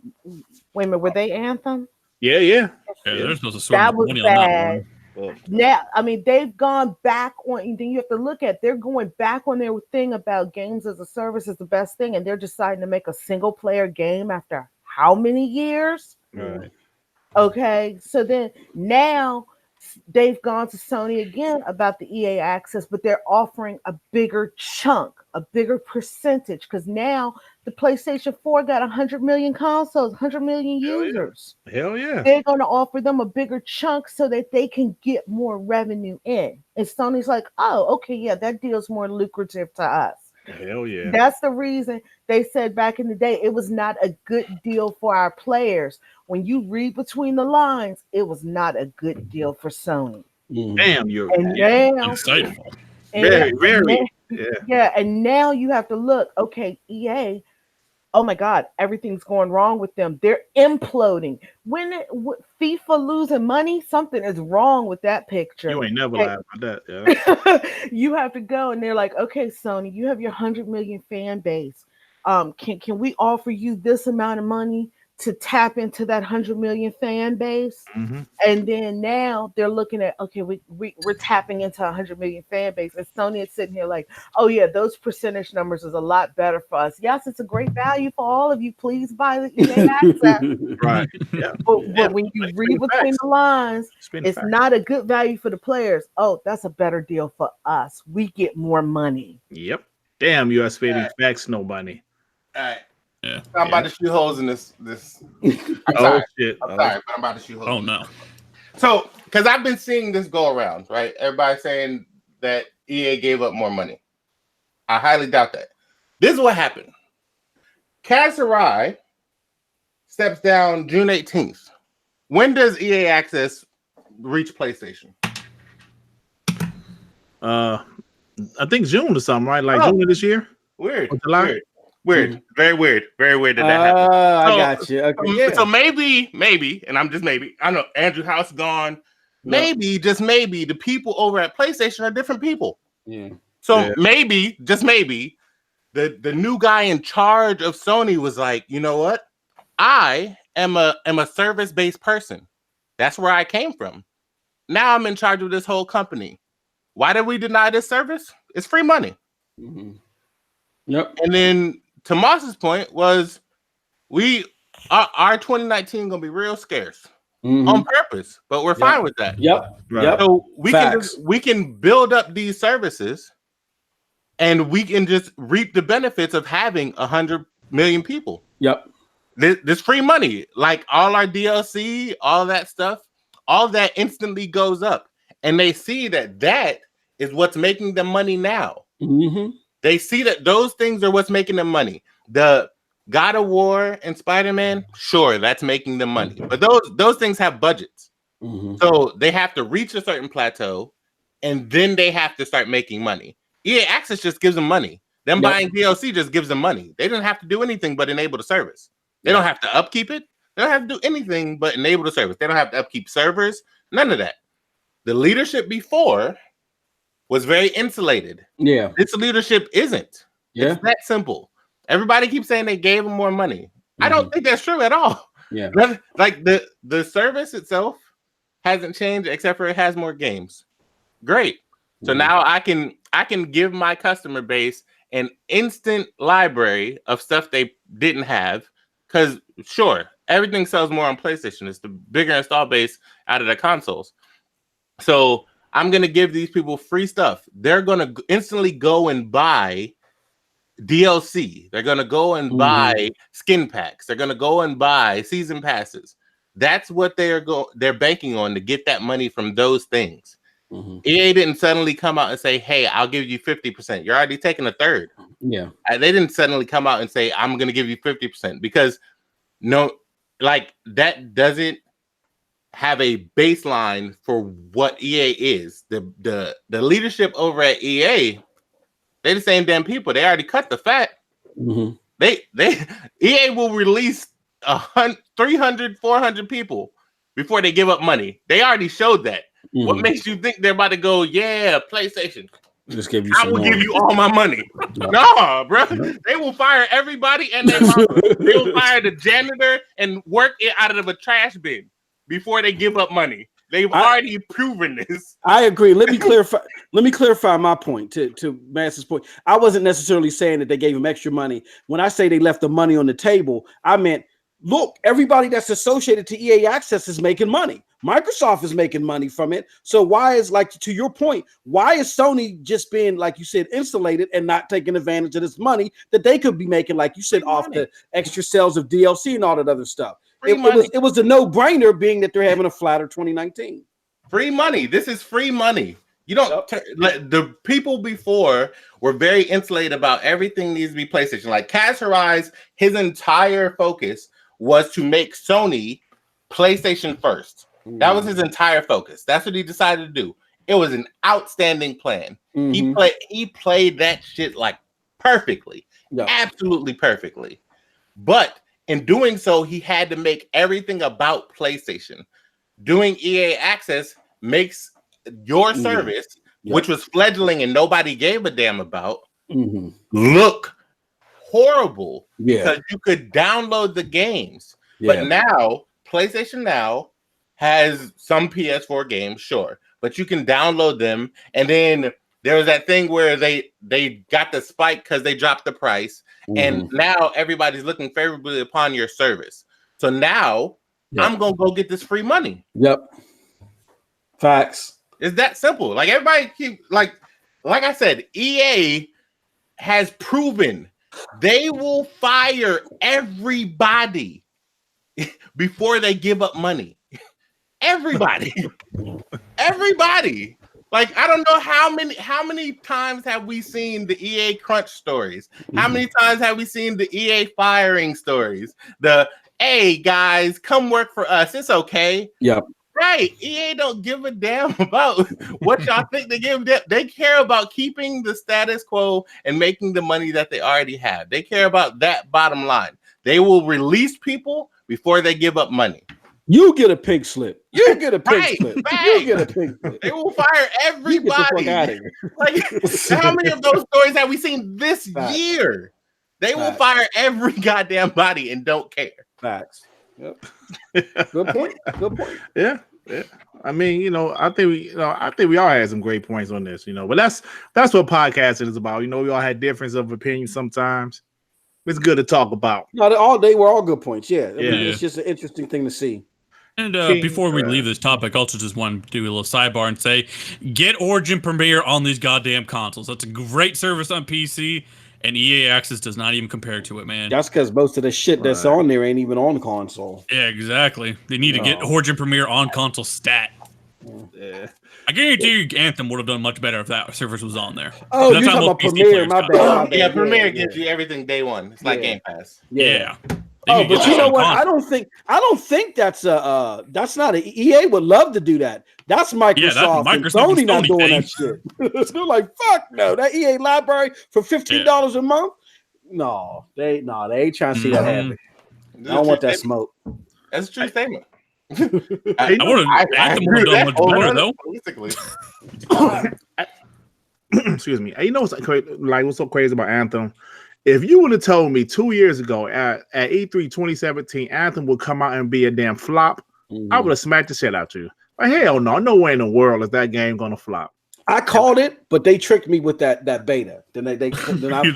Wait a minute, were they Anthem? Yeah. They're supposed to that was bad. Now, I mean, they've gone back on. Then you have to look at they're going back on their thing about games as a service is the best thing, and they're deciding to make a single player game after how many years? Right. Okay, so then now they've gone to Sony again about the EA access, but they're offering a bigger chunk, a bigger percentage, because now the PlayStation 4 got 100 million consoles, 100 million users. Hell yeah. They're going to offer them a bigger chunk so that they can get more revenue in. And Sony's like, oh, okay, yeah, that deal's more lucrative to us. Hell yeah. That's the reason they said back in the day it was not a good deal for our players. When you read between the lines, it was not a good deal for Sony. Damn, you're insightful. Very. Yeah, and now you have to look, okay, EA, oh my God, everything's going wrong with them. They're imploding. When FIFA losing money, something is wrong with that picture. You ain't never lied about that. Yeah. You have to go, and they're like, okay, Sony, you have your 100 million fan base. Can we offer you this amount of money to tap into that 100 million fan base? Mm-hmm. And then now they're looking at, okay, we're tapping into 100 million fan base. And Sony is sitting here like, oh yeah, those percentage numbers is a lot better for us. Yes, it's a great value for all of you. Please buy the EA access. Right. Yeah. But when you read between the lines, it's not a good value for the players. Oh, that's a better deal for us. We get more money. Yep. Damn, you are spitting facts, nobody. All right. Yeah. I'm about to shoot holes in this. I'm sorry. Shit. I'm sorry, but I'm about to shoot holes. Oh no. So, because I've been seeing this go around, right? Everybody saying that EA gave up more money. I highly doubt that. This is what happened. Kaz Hirai steps down June 18th. When does EA Access reach PlayStation? I think June or something, right? Like June of this year? Weird. July? Weird. Very weird. Very weird that happened. I got you. Okay, yeah. So maybe, and I'm just maybe, I know Andrew House gone. Maybe, just maybe, the people over at PlayStation are different people. Yeah. So maybe, just maybe, the new guy in charge of Sony was like, you know what? I am a service-based person. That's where I came from. Now I'm in charge of this whole company. Why did we deny this service? It's free money. Mm-hmm. Yep. And then Tomas's point was our 2019 gonna be real scarce on purpose, but we're fine with that. Yep. Right. Yep. So we can build up these services, and we can just reap the benefits of having 100 million people. Yep. This free money, like all our DLC, all that stuff, all that instantly goes up, and they see that is what's making them money now. Mm-hmm. They see that those things are what's making them money. The God of War and Spider-Man, sure, that's making them money. But those things have budgets. Mm-hmm. So they have to reach a certain plateau, and then they have to start making money. EA Access just gives them money. Them buying DLC just gives them money. They don't have to do anything but enable the service. They don't have to upkeep it. They don't have to do anything but enable the service. They don't have to upkeep servers. None of that. The leadership before was very insulated. Yeah. This leadership isn't. Yeah. It's that simple. Everybody keeps saying they gave them more money. Mm-hmm. I don't think that's true at all. Yeah. Like the service itself hasn't changed except for it has more games. Great. So now I can give my customer base an instant library of stuff they didn't have. Because sure, everything sells more on PlayStation. It's the bigger install base out of the consoles. So I'm going to give these people free stuff. They're going to instantly go and buy DLC. They're going to go and buy skin packs. They're going to go and buy season passes. That's what they're banking on to get that money from those things. Mm-hmm. EA didn't suddenly come out and say, hey, I'll give you 50%. You're already taking a third. Yeah. They didn't suddenly come out and say, I'm going to give you 50% because that doesn't have a baseline for what EA is. The leadership over at EA, they're the same damn people. They already cut the fat. Mm-hmm. EA will release 300, 400 people before they give up money. They already showed that. Mm-hmm. What makes you think they're about to go, yeah, PlayStation? Just give you I will give you all my money. No, bro. They will fire everybody and they will fire the janitor and work it out of a trash bin before they give up money. They've already proven this. I agree. Let me clarify my point to Mass's point. I wasn't necessarily saying that they gave him extra money. When I say they left the money on the table, I meant, look, everybody that's associated to EA Access is making money. Microsoft is making money from it. So why is, like, to your point, why is Sony just being, like you said, insulated and not taking advantage of this money that they could be making, like you said, off the extra sales of DLC and all that other stuff? It was a no-brainer, being that they're having a flatter 2019. Free money. This is free money. You don't the people before were very insulated about everything needs to be PlayStation. Like Kaz Hirai, his entire focus was to make Sony PlayStation first. That was his entire focus. That's what he decided to do. It was an outstanding plan. He played that shit like perfectly, absolutely perfectly. But in doing so, he had to make everything about PlayStation. Doing EA Access makes your service, which was fledgling and nobody gave a damn about, look horrible because you could download the games. But now, PlayStation Now has some PS4 games, sure, but you can download them. And then there was that thing where they got the spike because they dropped the price. And now everybody's looking favorably upon your service. So now I'm gonna go get this free money. Facts. It's that simple. Like everybody keep like I said, EA has proven they will fire everybody before they give up money. Everybody. Like, I don't know how many times have we seen the EA crunch stories? How many times have we seen the EA firing stories? Hey guys, come work for us. It's okay. Right. EA don't give a damn about what y'all think they give them. They care about keeping the status quo and making the money that they already have. They care about that bottom line. They will release people before they give up money. You get a pink slip. You get a pink slip. You get a pink slip. They will fire everybody. Like, how many of those stories have we seen this year? They will fire every goddamn body and don't care. Facts. Good point. Yeah. I mean, I think we all had some great points on this, but that's what podcasting is about. We all had difference of opinion sometimes. It's good to talk about. No, they were all good points. I mean, it's just an interesting thing to see. And before we leave this topic, I also just want to do a little sidebar and say, get Origin Premiere on these goddamn consoles. That's a great service on PC, and EA Access does not even compare to it, man. That's because most of the shit that's on there ain't even on console. Yeah, exactly. They need to get Origin Premiere on console stat. Yeah. I guarantee you Anthem would have done much better if that service was on there. Oh, you're talking about Premiere, my bad. Yeah, Premiere gives you everything day one. It's like Game Pass. Yeah. Oh, but you know what? I don't think that's not a EA would love to do that. That's Microsoft, and Sony not doing that shit. They're like, fuck no, that EA library for $15 a month. No, they ain't trying to see that happen. I don't want that smoke. That's a true statement. I would have done much better though. Excuse me. What's so crazy about Anthem? If you would have told me 2 years ago at E3 2017, Anthem would come out and be a damn flop, I would have smacked the shit out of you. Like, hell no, no way in the world is that game gonna flop. I called it, but they tricked me with that beta. Then I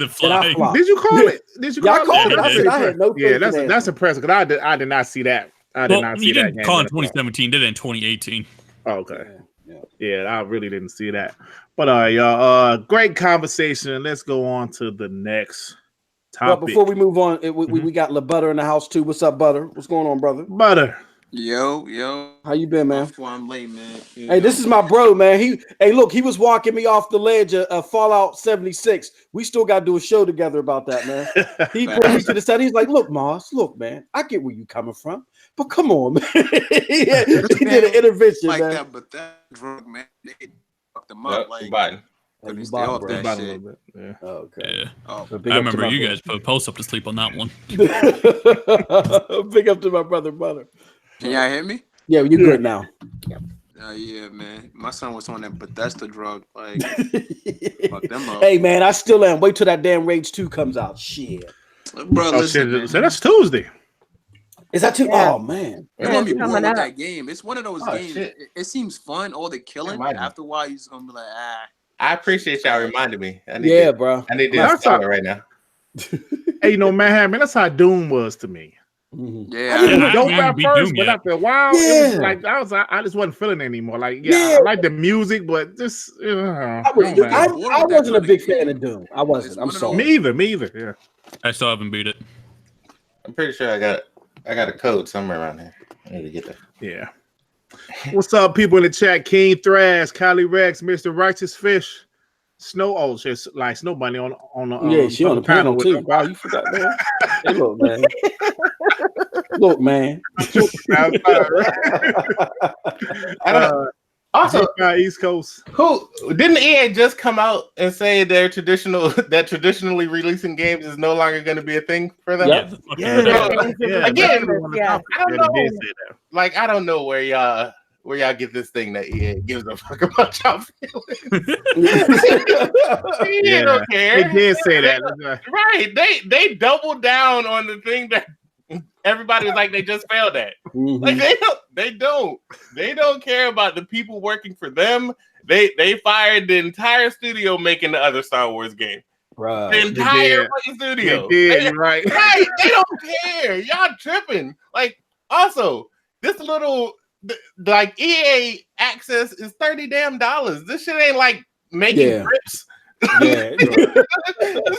flopped. Did you call it? Did you call it? I called it. I said I had no faith. Yeah, that's impressive because I did not see that. I did not see that. You didn't call it in 2017, did it in 2018? Oh, okay. Yeah, I really didn't see that. But y'all, great conversation. Let's go on to the next topic. But before we move on, we got LaButter in the house too. What's up, Butter? What's going on, brother? Butter. Yo. How you been, man? Before I'm late, man. Hey, this is my bro, man. He was walking me off the ledge of Fallout 76. We still got to do a show together about that, man. He put me to the side. He's like, look, Moss, man, I get where you coming from, but come on, man. he did an intervention, like man. that, but that drug, man, they fucked them up. Like, Biden. Couldn't stay off that shit. Yeah. Okay. Yeah. Oh, I remember you guys put a post up to sleep on that one. Big up to my brother. Can y'all hear me? Yeah, you're good now. Yeah, man. My son was on that Bethesda drug. Like, fuck them up. Hey, man, I still am. Wait till that damn Rage 2 comes out. Shit. Bro, listen, So that's Tuesday. Is that too? Yeah. Oh man, You're gonna be it's bored coming with out. that game. It's one of those games. Shit. It seems fun, all the killing. Remind me. After a while, you're just gonna be like, I appreciate y'all reminding me. yeah, bro. I need to That's install all- it right now. Hey, man, that's how Doom was to me. Mhm. yeah. I didn't I dope haven't at beat first, Doom but yet. after a while, it was Yeah. like I just wasn't feeling it anymore. Like, Yeah. I like the music, but just I oh, man. wasn't a big fan of Doom. I wasn't. I'm sorry. Me either. Yeah. I still haven't beat it. I'm pretty sure I got a code somewhere around here. I need to get that. Yeah. What's up, people in the chat? King Thrash, Kylie Rex, Mr. Righteous Fish, Snow just like Snow Bunny on the She on the panel with too. them. Wow, you forgot that. Hey, look, man. Look, man. I don't. Also, East Coast. who didn't EA just come out and say that traditionally releasing games is no longer going to be a thing for them? Yep. Yeah. Again, Yeah. I don't know. Like, I don't know where y'all get this thing that EA gives a fuck about y'all feelings. EA don't care. They did say that. Right. They doubled down on the thing that everybody was like they just failed at. Mhm. Like they don't care about the people working for them. They fired the entire studio making the other Star Wars game. Right. The entire fucking studio. They right. They don't care. Y'all tripping. Like, also, this little like EA access is $30 damn. This shit ain't like making grips. Yeah. This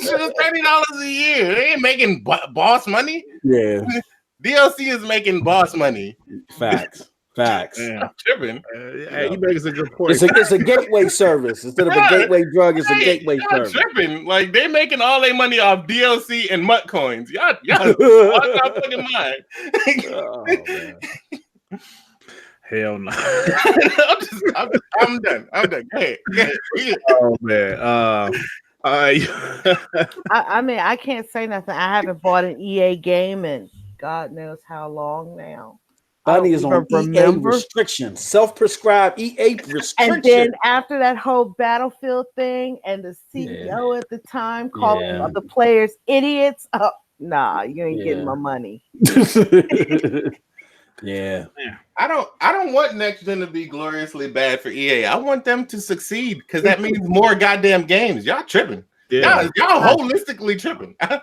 shit is $30 a year. They ain't making boss money. Yeah. DLC is making boss money. Facts. Yeah. I'm tripping. Hey, you make a good point. It's a gateway service. Instead of a gateway drug, it's a gateway y'all service. tripping. Like, they making all their money off DLC and MUT coins. Y'all lost our fucking mind. Oh, man. Hell no. I'm done. Go ahead. Oh man. I mean, I can't say nothing. I haven't bought an EA game in God knows how long now. Bonnie is on EA remember. restrictions, self-prescribed EA restrictions. And then after that whole Battlefield thing, and the CEO at the time calling the players idiots, nah, you ain't getting my money. Yeah. I don't want next gen to be gloriously bad for EA. I want them to succeed because that means more goddamn games. Y'all tripping. Yeah. Y'all holistically tripping. I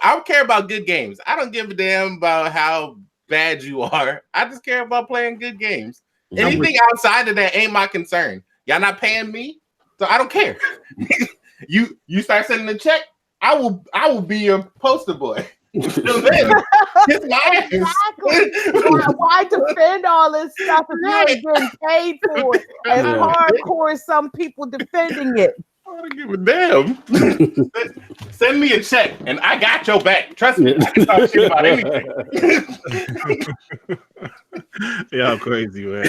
don't care about good games. I don't give a damn about how bad you are. I just care about playing good games. Anything outside of that ain't my concern. Y'all not paying me, so I don't care. You start sending a check, I will be your poster boy. Then, kiss my ass. Exactly. Why defend all this stuff if you ain't getting paid for it? As hardcore as some people defending it. I don't give a damn. Send me a check and I got your back. Trust me. I can talk shit about anything. Y'all crazy, man.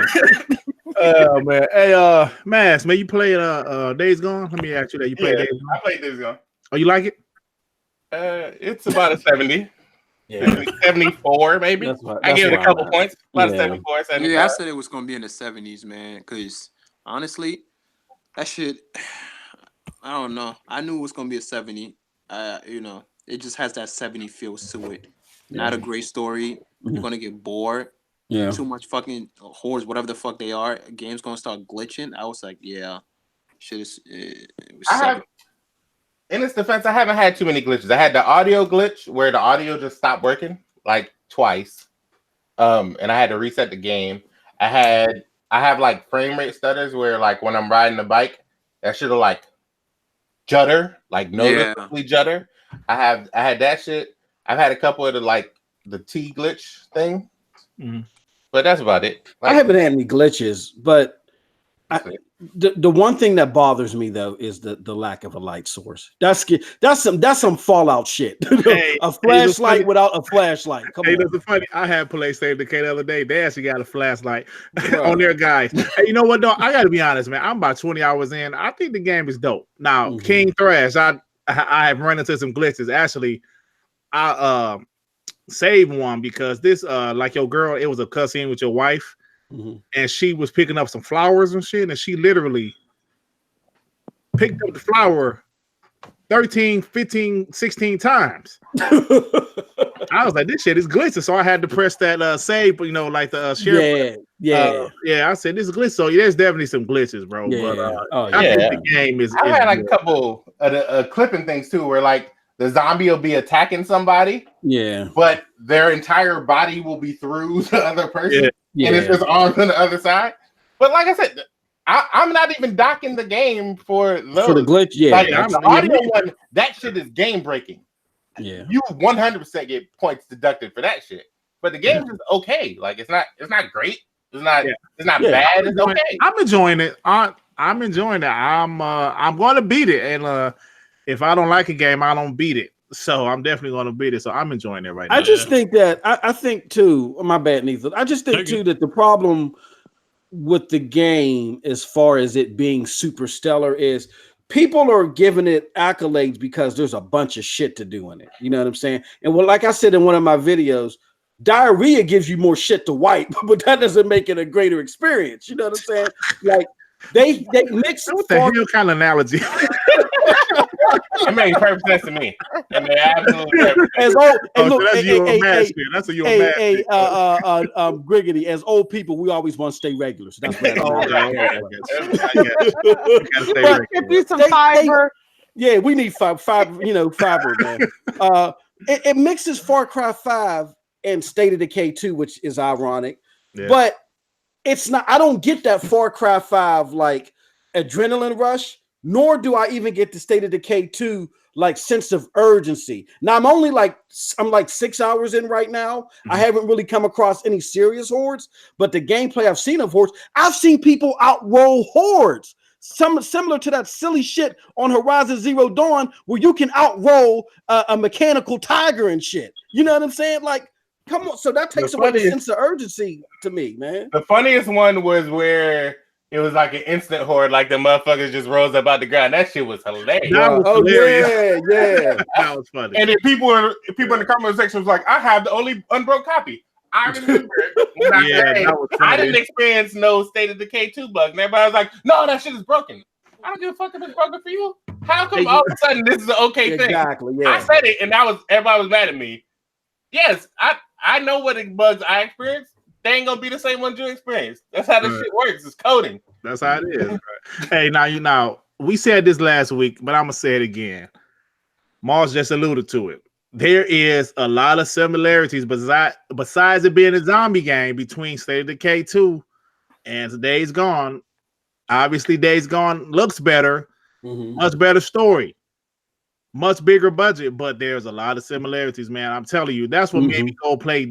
Oh man. Hey, Mass, man, you played Days Gone? Let me ask you that. You played Days Gone? I played Days Gone. Oh, you like it? It's about a 70. 74 maybe. I give it a couple points. About a 74, 75. Yeah, I said it was gonna be in the 70s, man. Because honestly, that shit, I don't know. I knew it was gonna be a 70. It just has that 70 feels to it. Not a great story. You're gonna get bored. Yeah. Too much fucking whores, whatever the fuck they are. Game's gonna start glitching. I was like, yeah, shit is. It was In its defense, I haven't had too many glitches. I had the audio glitch where the audio just stopped working like twice, and I had to reset the game. I have like frame rate stutters where like when I'm riding the bike, that shit'll like judder, like noticeably judder. I had that shit. I've had a couple of the T glitch thing, but that's about it. Like, I haven't had any glitches, but the one thing that bothers me though is the lack of a light source. That's some Fallout shit. Hey, a flashlight without a flashlight. Come on. That's funny. I had PlayStation the other day. They actually got a flashlight on their guys. Hey, you know what though? I got to be honest, man. I'm about 20 hours in. I think the game is dope. Now, King Thrash, I have run into some glitches. Actually, I saved one because this like your girl, it was a cussing with your wife. And she was picking up some flowers and shit, and she literally picked up the flower 13, 15, 16 times. I was like, this shit is glitching. So I had to press that save, like the share. Yeah. I said this is glitch. So there's definitely some glitches, bro. Yeah. But I think the game is. I had like a couple of clipping things too, where like the zombie will be attacking somebody. Yeah. But their entire body will be through the other person, Yeah. and it's just arms on the other side. But like I said, I'm not even docking the game for those. For the glitch, yeah. Like the audio one, that shit is game breaking. Yeah, you 100% get points deducted for that shit. But the game is okay. Like it's not great. It's not bad. It's okay. I'm enjoying it. I'm enjoying it. I'm going to beat it, and if I don't like a game, I don't beat it. So I'm definitely going to beat it. So I'm enjoying it right now. I just think that I think too. My bad, Nathan. I just think too that the problem with the game, as far as it being super stellar, is people are giving it accolades because there's a bunch of shit to do in it. You know what I'm saying? And like I said in one of my videos, diarrhea gives you more shit to wipe, but that doesn't make it a greater experience. You know what I'm saying? Like they mix what the hell kind of analogy. It made perfect sense to me. It made absolutely perfect sense. Griggity, as old people, we always want to stay regular. So that's what give you some fiber. Yeah, we need fiber, man. It mixes Far Cry 5 and State of Decay 2, which is ironic. Yeah. But it's not, I don't get that Far Cry 5 like adrenaline rush, nor do I even get the State of Decay 2 like sense of urgency. Now I'm like 6 hours in right now. Mm-hmm. I haven't really come across any serious hordes, but the gameplay I've seen of hordes, I've seen people outroll hordes. Similar to that silly shit on Horizon Zero Dawn where you can outroll a mechanical tiger and shit. You know what I'm saying? Like, come on. So that takes away the sense of urgency to me, man. The funniest one was where it was like an instant horde, like the motherfuckers just rose up out the ground. That shit was hilarious. Yeah. That was funny. And then people in the comment section was like, I have the only unbroke copy. I remember when I didn't experience no State of Decay 2 bugs. And everybody was like, no, that shit is broken. I don't give a fuck if it's broken for you. How come all of a sudden this is an okay thing? Exactly, yeah. I said it, and everybody was mad at me. Yes, I know what bugs I experienced. They ain't gonna be the same ones you experienced. That's how this shit works. It's coding. That's how it is. Right. Hey, now we said this last week, but I'm gonna say it again. Mars just alluded to it. There is a lot of similarities besides it being a zombie game between State of Decay 2 and Days Gone. Obviously, Days Gone looks better, much better story, much bigger budget, but there's a lot of similarities, man. I'm telling you, that's what made me go play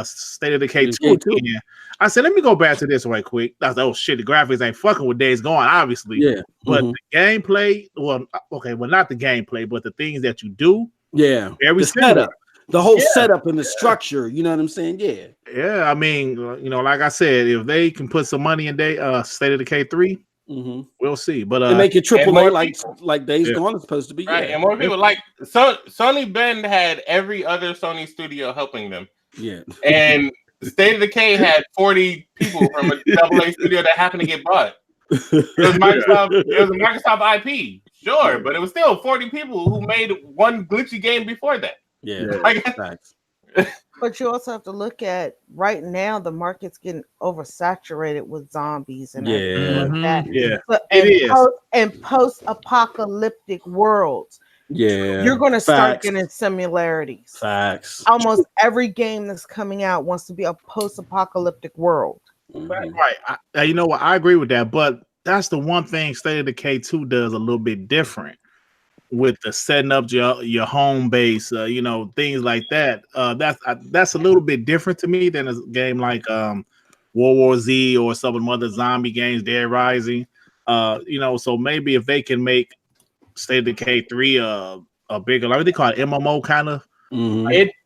State of Decay 2 again. I said, let me go back to this right quick. I was like, oh shit, the graphics ain't fucking with Days Gone, obviously. Yeah. But the gameplay, well, not the gameplay, but the things that you do. Yeah. Very setup. The whole setup and the structure, you know what I'm saying? Yeah. Yeah, I mean, like I said, if they can put some money in State of Decay 3, we'll see. But they make it triple A like Days Gone is supposed to be. Right, and more people like Sony Bend had every other Sony studio helping them. Yeah. And State of Decay had 40 people from a AA studio that happened to get bought. It was a Microsoft IP, sure, but it was still 40 people who made one glitchy game before that. Yeah, facts. But you also have to look at right now the market's getting oversaturated with zombies and everything like that. Yeah, and post-apocalyptic worlds. Yeah, you're going to start getting similarities. Facts. Almost every game that's coming out wants to be a post-apocalyptic world. Right. You know what? I agree with that, but that's the one thing State of Decay 2 does a little bit different with the setting up your home base, things like that. That's a little bit different to me than a game like World War Z or some of the other zombie games, Dead Rising. So maybe if they can make State of Decay 3 a bigger, like what they call it, MMO kind of.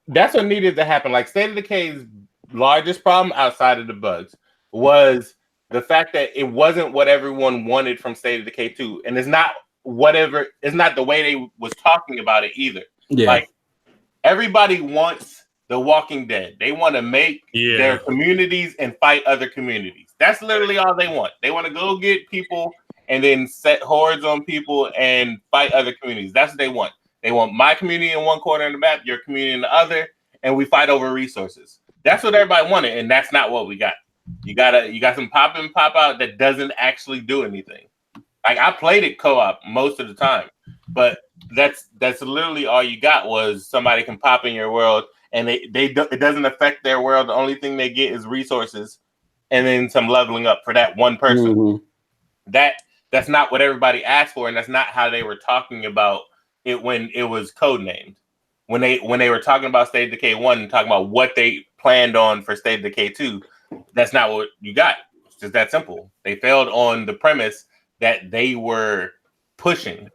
That's what needed to happen. Like State of Decay's largest problem outside of the bugs was the fact that it wasn't what everyone wanted from State of Decay 2, and it's not the way they was talking about it either. Yeah. Like everybody wants The Walking Dead. They want to make their communities and fight other communities. That's literally all they want. They want to go get people and then set hordes on people and fight other communities. That's what they want. They want my community in one corner of the map, your community in the other, and we fight over resources. That's what everybody wanted, and that's not what we got. You got some pop in, pop out that doesn't actually do anything. Like I played it co-op most of the time, but that's literally all you got was somebody can pop in your world, and it doesn't affect their world. The only thing they get is resources, and then some leveling up for that one person. Mm-hmm. That's not what everybody asked for, and that's not how they were talking about it when it was codenamed. When they were talking about State of Decay 1 and talking about what they planned on for State of Decay 2, that's not what you got. It's just that simple. They failed on the premise that they were pushing.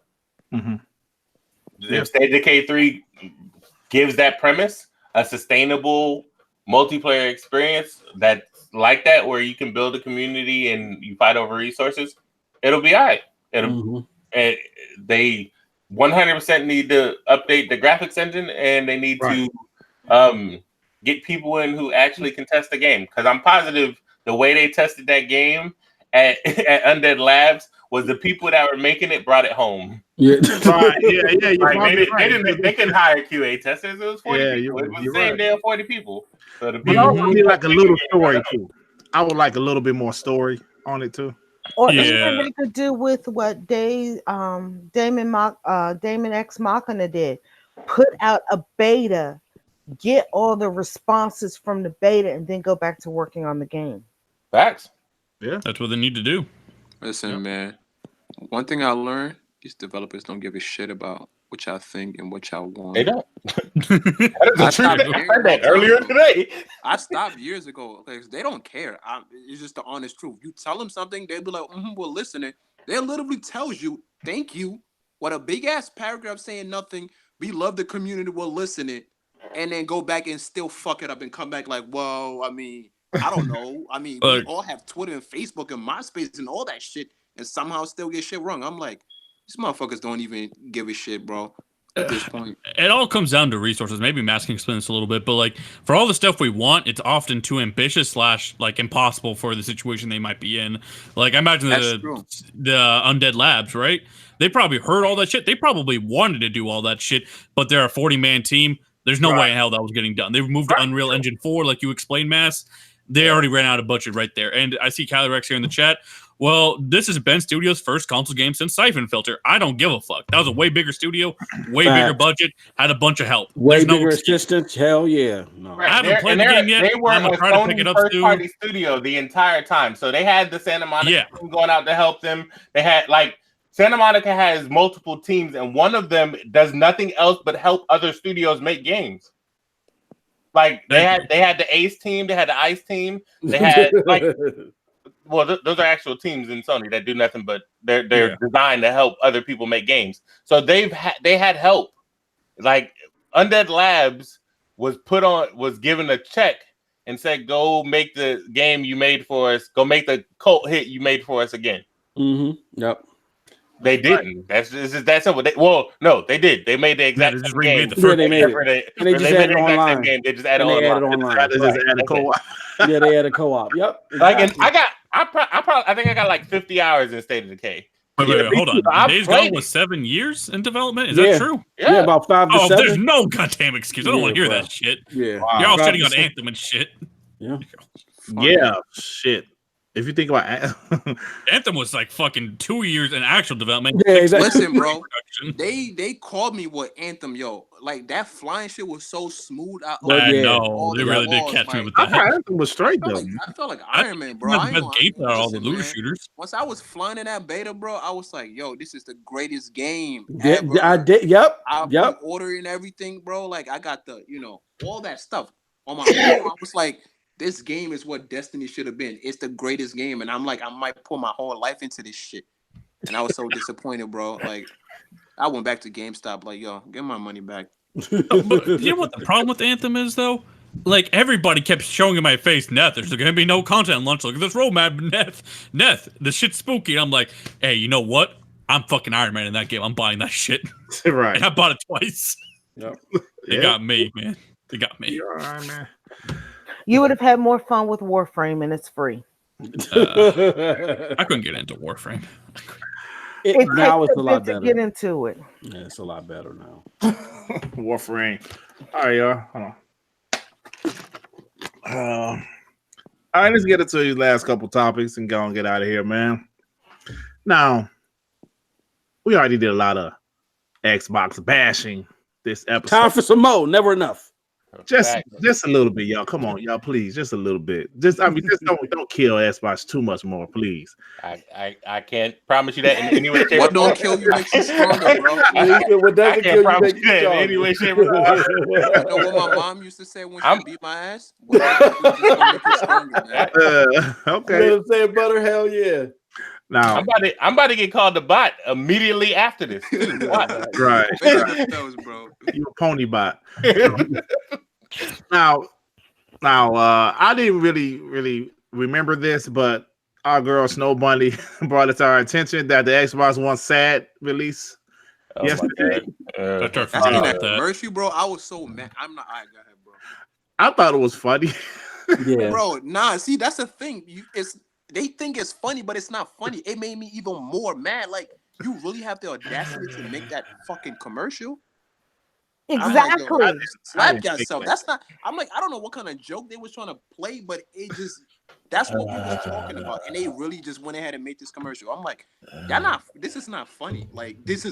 Mm-hmm. If State of Decay 3 gives that premise, a sustainable multiplayer experience that like that, where you can build a community and you fight over resources, it'll be all right. And they 100% need to update the graphics engine, and they need to get people in who actually can test the game. Because I'm positive the way they tested that game at Undead Labs was the people that were making it brought it home. Yeah, right. Yeah. They couldn't hire QA testers. It was 40 people. It was the same damn 40 people. So the people I would like a little story too. I would like a little bit more story on it too. Or even they could do with what Damon X Machina did. Put out a beta, get all the responses from the beta, and then go back to working on the game. Facts. Yeah, that's what they need to do. Listen, man. One thing I learned is developers don't give a shit about what y'all think and what y'all want. They don't. I said that earlier today. I stopped years ago because they don't care. It's just the honest truth. You tell them something, they'll be like, we're listening. They literally tells you, thank you. What a big ass paragraph saying nothing. We love the community, we're listening. And then go back and still fuck it up and come back like, well, I mean, I don't know. I mean, we all have Twitter and Facebook and MySpace and all that shit and somehow still get shit wrong. I'm like, these motherfuckers don't even give a shit, bro. At this point, it all comes down to resources. Maybe Mass can explain this a little bit, but like for all the stuff we want, it's often too ambitious / like impossible for the situation they might be in. Like I imagine the Undead Labs, right? They probably heard all that shit. They probably wanted to do all that shit, but they're a 40-man team. There's no way in hell that was getting done. They moved to Unreal Engine 4, like you explained, Mass. They already ran out of budget right there. And I see Kylie Rex here in the chat. Well, this is Ben Studio's first console game since Siphon Filter. I don't give a fuck. That was a way bigger studio, way bigger budget, had a bunch of help. Way bigger assistance. Hell yeah. No. I haven't played the game yet. They were a Sony first-party studio the entire time. So they had the Santa Monica team going out to help them. They had, like, Santa Monica has multiple teams, and one of them does nothing else but help other studios make games. Like, they had the Ace team. They had the Ice team. They had, like... Well, those are actual teams in Sony that do nothing but they're designed to help other people make games. So they had help. Like Undead Labs was given a check and said, "Go make the game you made for us. Go make the cult hit you made for us again." Mm-hmm. Yep. They didn't. That's just that simple. No, they did. They made the exact same game. They made it. They just added online. They just added online. They just added co-op. Yeah, they added co-op. Yep. Exactly. Like, and I think I got like 50 hours in State of Decay. Wait, hold on. Days Gone was 7 years in development? Is that true? Yeah, about 5 to 7. There's no goddamn excuse. I don't want to hear that shit. Yeah. Wow. You're all shitting on Anthem and shit. Yeah. Yeah, shit. If you think about Anthem was like fucking 2 years in actual development. Yeah, exactly. Listen, bro, they called me with Anthem, yo. Like that flying shit was so smooth. I know they really did catch me with that. Anthem was straight though. I felt like Iron Man, bro. I best gameplay all the looter shooters. Once I was flying in that beta, bro, I was like, yo, this is the greatest game. Yeah, I did. Yep. I ordering everything, bro. Like I got the, all that stuff on my phone. I was like, this game is what Destiny should have been. It's the greatest game. And I'm like, I might pour my whole life into this shit. And I was so disappointed, bro. Like, I went back to GameStop, like, yo, get my money back. But you know what the problem with Anthem is, though? Like, everybody kept showing in my face, Neth, there's going to be no content launch. Look at this roadmap, Neth, the shit's spooky. And I'm like, hey, you know what? I'm fucking Iron Man in that game. I'm buying that shit. Right. And I bought it twice. Yep. They got me, man. They got me. You're Iron Man. You would have had more fun with Warframe, and it's free. I couldn't get into Warframe. Now it's a lot better. To get into it. Yeah, it's a lot better now. Warframe. All right, y'all. Hold on. All right, let's get into these last couple topics and go and get out of here, man. Now, we already did a lot of Xbox bashing this episode. Time for some more. Never enough. Just a little bit, y'all. Come on, y'all, please. Just a little bit. Just don't kill Xbox too much more, please. I can't promise you that in any way. What don't kill you makes you stronger, bro. What doesn't kill you makes you that in stronger. any way, shape, or form. You know what my mom used to say when she beat my ass? What don't kill you just make you stronger, man. Okay. You know what I'm saying, butter? Hell yeah. Now, I'm about to get called the bot immediately after this. right. Bro. You a pony bot. Now, I didn't really remember this, but our girl Snow Bunny brought it to our attention that the Xbox One SAD release yesterday. That's our That's in forget that that. commercial, bro. I was so mad. I'm not. All right, go ahead, bro. I thought it was funny. Yeah. Bro, nah. See, that's the thing. They think it's funny, but it's not funny. It made me even more mad. Like, you really have the audacity to make that fucking commercial? Exactly. I'm like, slap yourself. That's not. I'm like, I don't know what kind of joke they was trying to play, but it just. That's what people are talking about, and they really just went ahead and made this commercial. I'm like, y'all not. This is not funny. Like, this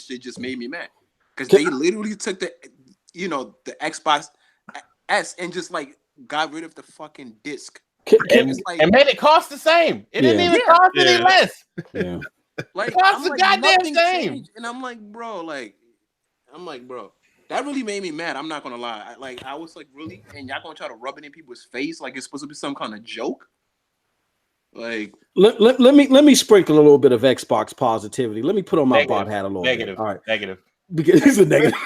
shit just made me mad because they literally took the Xbox S and just like got rid of the fucking disc. And made it cost the same. It didn't even cost any less. Yeah. Like, cost the goddamn nothing same. changed. And I'm like, bro, that really made me mad. I'm not gonna lie. I was like, really? And y'all gonna try to rub it in people's face like it's supposed to be some kind of joke? Like, let me sprinkle a little bit of Xbox positivity. Let me put on my bot hat a little bit. All right. Negative. Because it's a negative.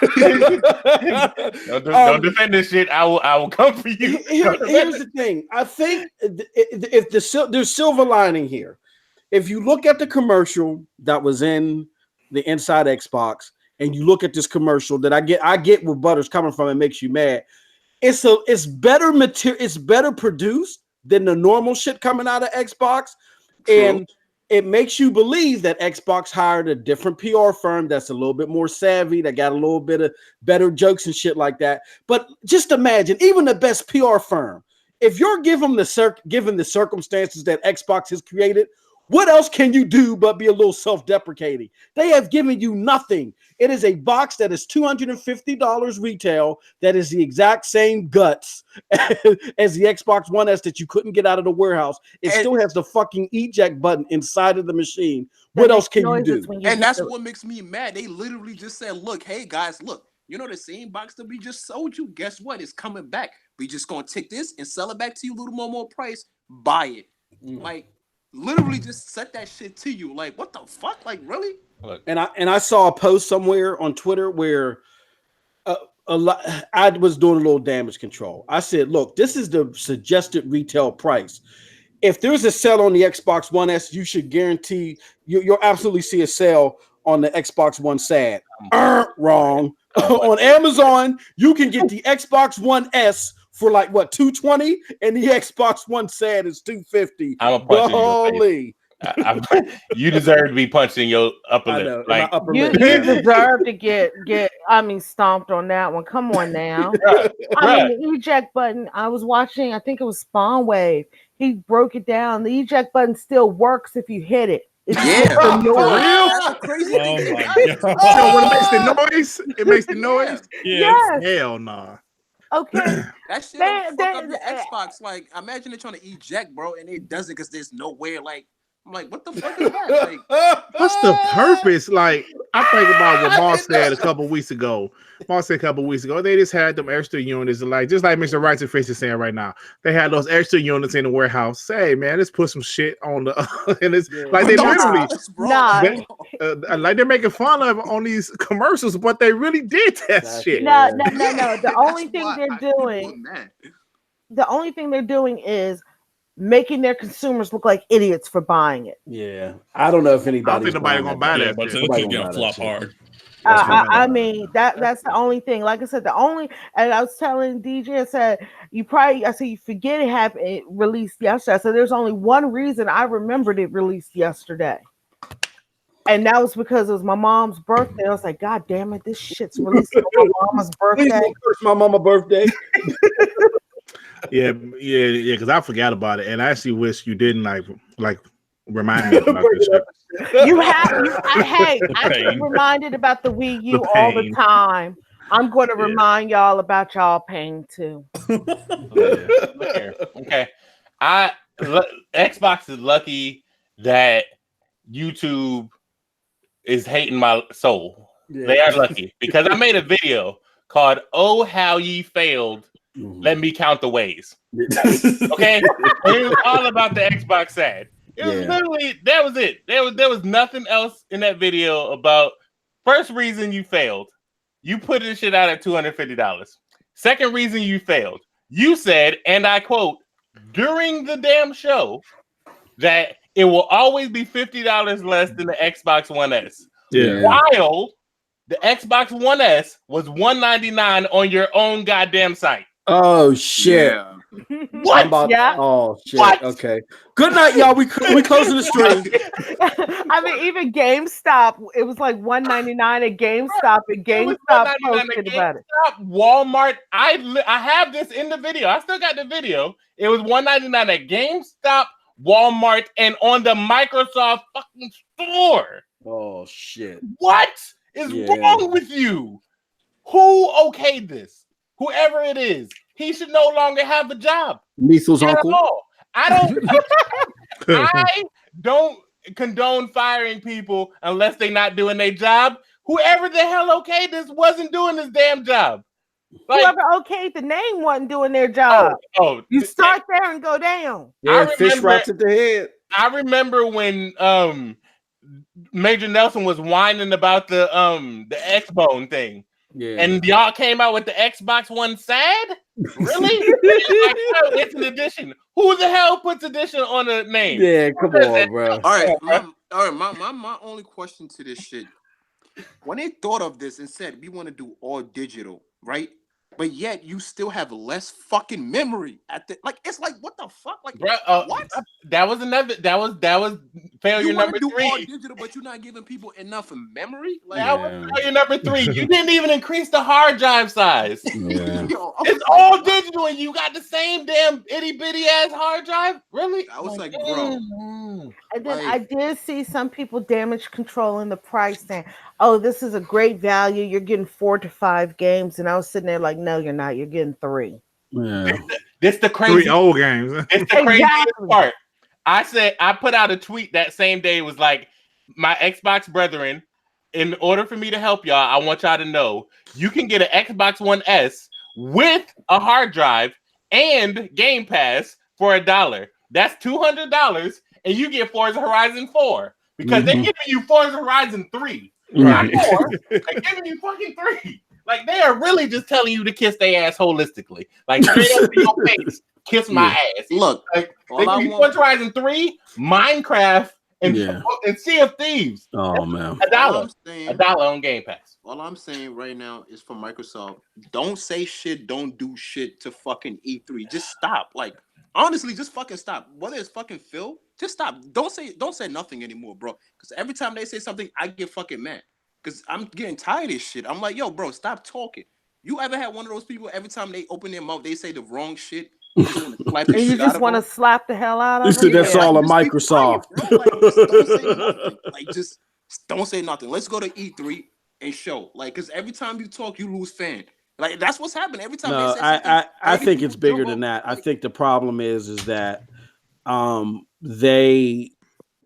Don't defend this shit. I will come for you. Here's the thing. I think if there's silver lining here. If you look at the commercial that was in the Inside Xbox, and you look at this commercial that I get where Butter's coming from, it makes you mad. It's better material. It's better produced than the normal shit coming out of Xbox, and it makes you believe that Xbox hired a different PR firm that's a little bit more savvy, that got a little bit of better jokes and shit like that. But just imagine, even the best PR firm, if you're given the circumstances that Xbox has created, what else can you do but be a little self-deprecating? They have given you nothing. It is a box that is $250 retail that is the exact same guts as the Xbox One S that you couldn't get out of the warehouse. It still has the fucking eject button inside of the machine. What else can you do? And that's what makes me mad. They literally just said, look, hey guys, look, you know the same box that we just sold you? Guess what? It's coming back. We just gonna take this and sell it back to you a little more price. Buy it. Like, literally just set that shit to you. Like, what the fuck? Like, really? And I saw a post somewhere on Twitter where I was doing a little damage control. I said, look, this is the suggested retail price. If there's a sale on the Xbox One S, you should guarantee you'll absolutely see a sale on the Xbox One SAD. Wrong. On Amazon, you can get the Xbox One S for like what, $220, and the Xbox One SAD is $250. I'm a punch you deserve to be punched in your upper lip. Like, you deserve to get stomped on that one. Come on now. I mean, the eject button, I was watching, I think it was Spawn Wave. He broke it down. The eject button still works if you hit it. It's for real? That's a crazy thing. Oh my God. When it makes the noise, it makes the noise. Yes. Hell nah. Okay. That shit fuck up the Xbox. Like, imagine they're trying to eject, bro, and it doesn't because there's nowhere. Like, I'm like, what the fuck is that? Like, what's the purpose? Like, I think about what Moss said a couple weeks ago. They just had them extra units, like just like Mr. Wright and Fish is saying right now. They had those extra units in the warehouse. Say, man, let's put some shit on the and it's like they literally like they're making fun of on these commercials, but they really did that shit. No. The only thing they're doing is making their consumers look like idiots for buying it. Yeah, I don't know if anybody's gonna buy that. But it's gonna flop hard. I mean that's the only thing. Like I said, and I was telling DJ, I said you forget it happened. It released yesterday. So there's only one reason I remembered it released yesterday. And that was because it was my mom's birthday. I was like, God damn it, this shit's released on my mama's birthday. First, my mama's birthday. Yeah, because I forgot about it, and I actually wish you didn't like remind me about this shit. I get reminded about the Wii U all the time. I'm going to remind y'all about y'all pain too. Okay, Xbox is lucky that YouTube is hating my soul. Yeah. They are lucky because I made a video called "Oh How Ye Failed." Let me count the ways. Okay, and it was all about the Xbox side. It was literally that was it. There was nothing else in that video about first reason you failed. You put this shit out at $250. Second reason you failed. You said, and I quote, during the damn show, that it will always be $50 less than the Xbox One S. Yeah. While the Xbox One S was $199 on your own goddamn site. Oh shit! Yeah. What? Oh shit! What? Okay. Good night, y'all. We closing the stream. I mean, even GameStop, it was like $199 at GameStop, and GameStop posted about it. Walmart. I have this in the video. I still got the video. It was $199 at GameStop, Walmart, and on the Microsoft fucking store. Oh shit! What is wrong with you? Who okayed this? Whoever it is, he should no longer have a job. Methel's uncle. I don't condone firing people unless they're not doing their job. Whoever the hell okayed this wasn't doing this damn job. Like, whoever okayed the name wasn't doing their job. You start there and go down. Yeah, fish rats at the head. I remember when Major Nelson was whining about the X-Bone thing. Yeah. And y'all came out with the Xbox One sad? Really? It's an edition. Who the hell puts edition on a name? Yeah, come on, bro. All right. My only question to this shit. When they thought of this and said we want to do all digital, right? But yet you still have less fucking memory at the it's like what the fuck? Like what? That was failure number 3. All digital, but you're not giving people enough memory. Like that was failure number 3. You didn't even increase the hard drive size. Yeah. It's all digital, and you got the same damn itty bitty ass hard drive. Really? I was like, bro. And then I did see some people damage controlling the price, saying, "Oh, this is a great value. You're getting 4 to 5 games," and I was sitting there like, "No, you're not. You're getting 3." Yeah. This the crazy 3 old games. It's the craziest part. I put out a tweet that same day. It was like, my Xbox brethren, in order for me to help y'all, I want y'all to know you can get an Xbox One S with a hard drive and Game Pass for $1. That's $200, and you get Forza Horizon 4 because they're giving you Forza Horizon 3. Not 4. They're giving you fucking 3. Like, they are really just telling you to kiss their ass holistically. Like, straight up to your face, kiss my ass. Look, like, they give you Forza Horizon 3, Minecraft, and Sea of Thieves. Oh, man. $1 on Game Pass. All I'm saying right now is for Microsoft, don't say shit, don't do shit to fucking E3. Just stop. Like, honestly, just fucking stop. Whether it's fucking Phil, just stop. Don't say nothing anymore, bro. Because every time they say something, I get fucking mad. Because I'm getting tired of this shit. I'm like, yo, bro, stop talking. You ever had one of those people, every time they open their mouth, they say the wrong shit? You just want to slap the hell out of them? That's all of Microsoft. Just don't say nothing. Let's go to E3 and show. Like, because every time you talk, you lose fan. Like, that's what's happening. Every time they say something, I think it's bigger than that. I think the problem is that they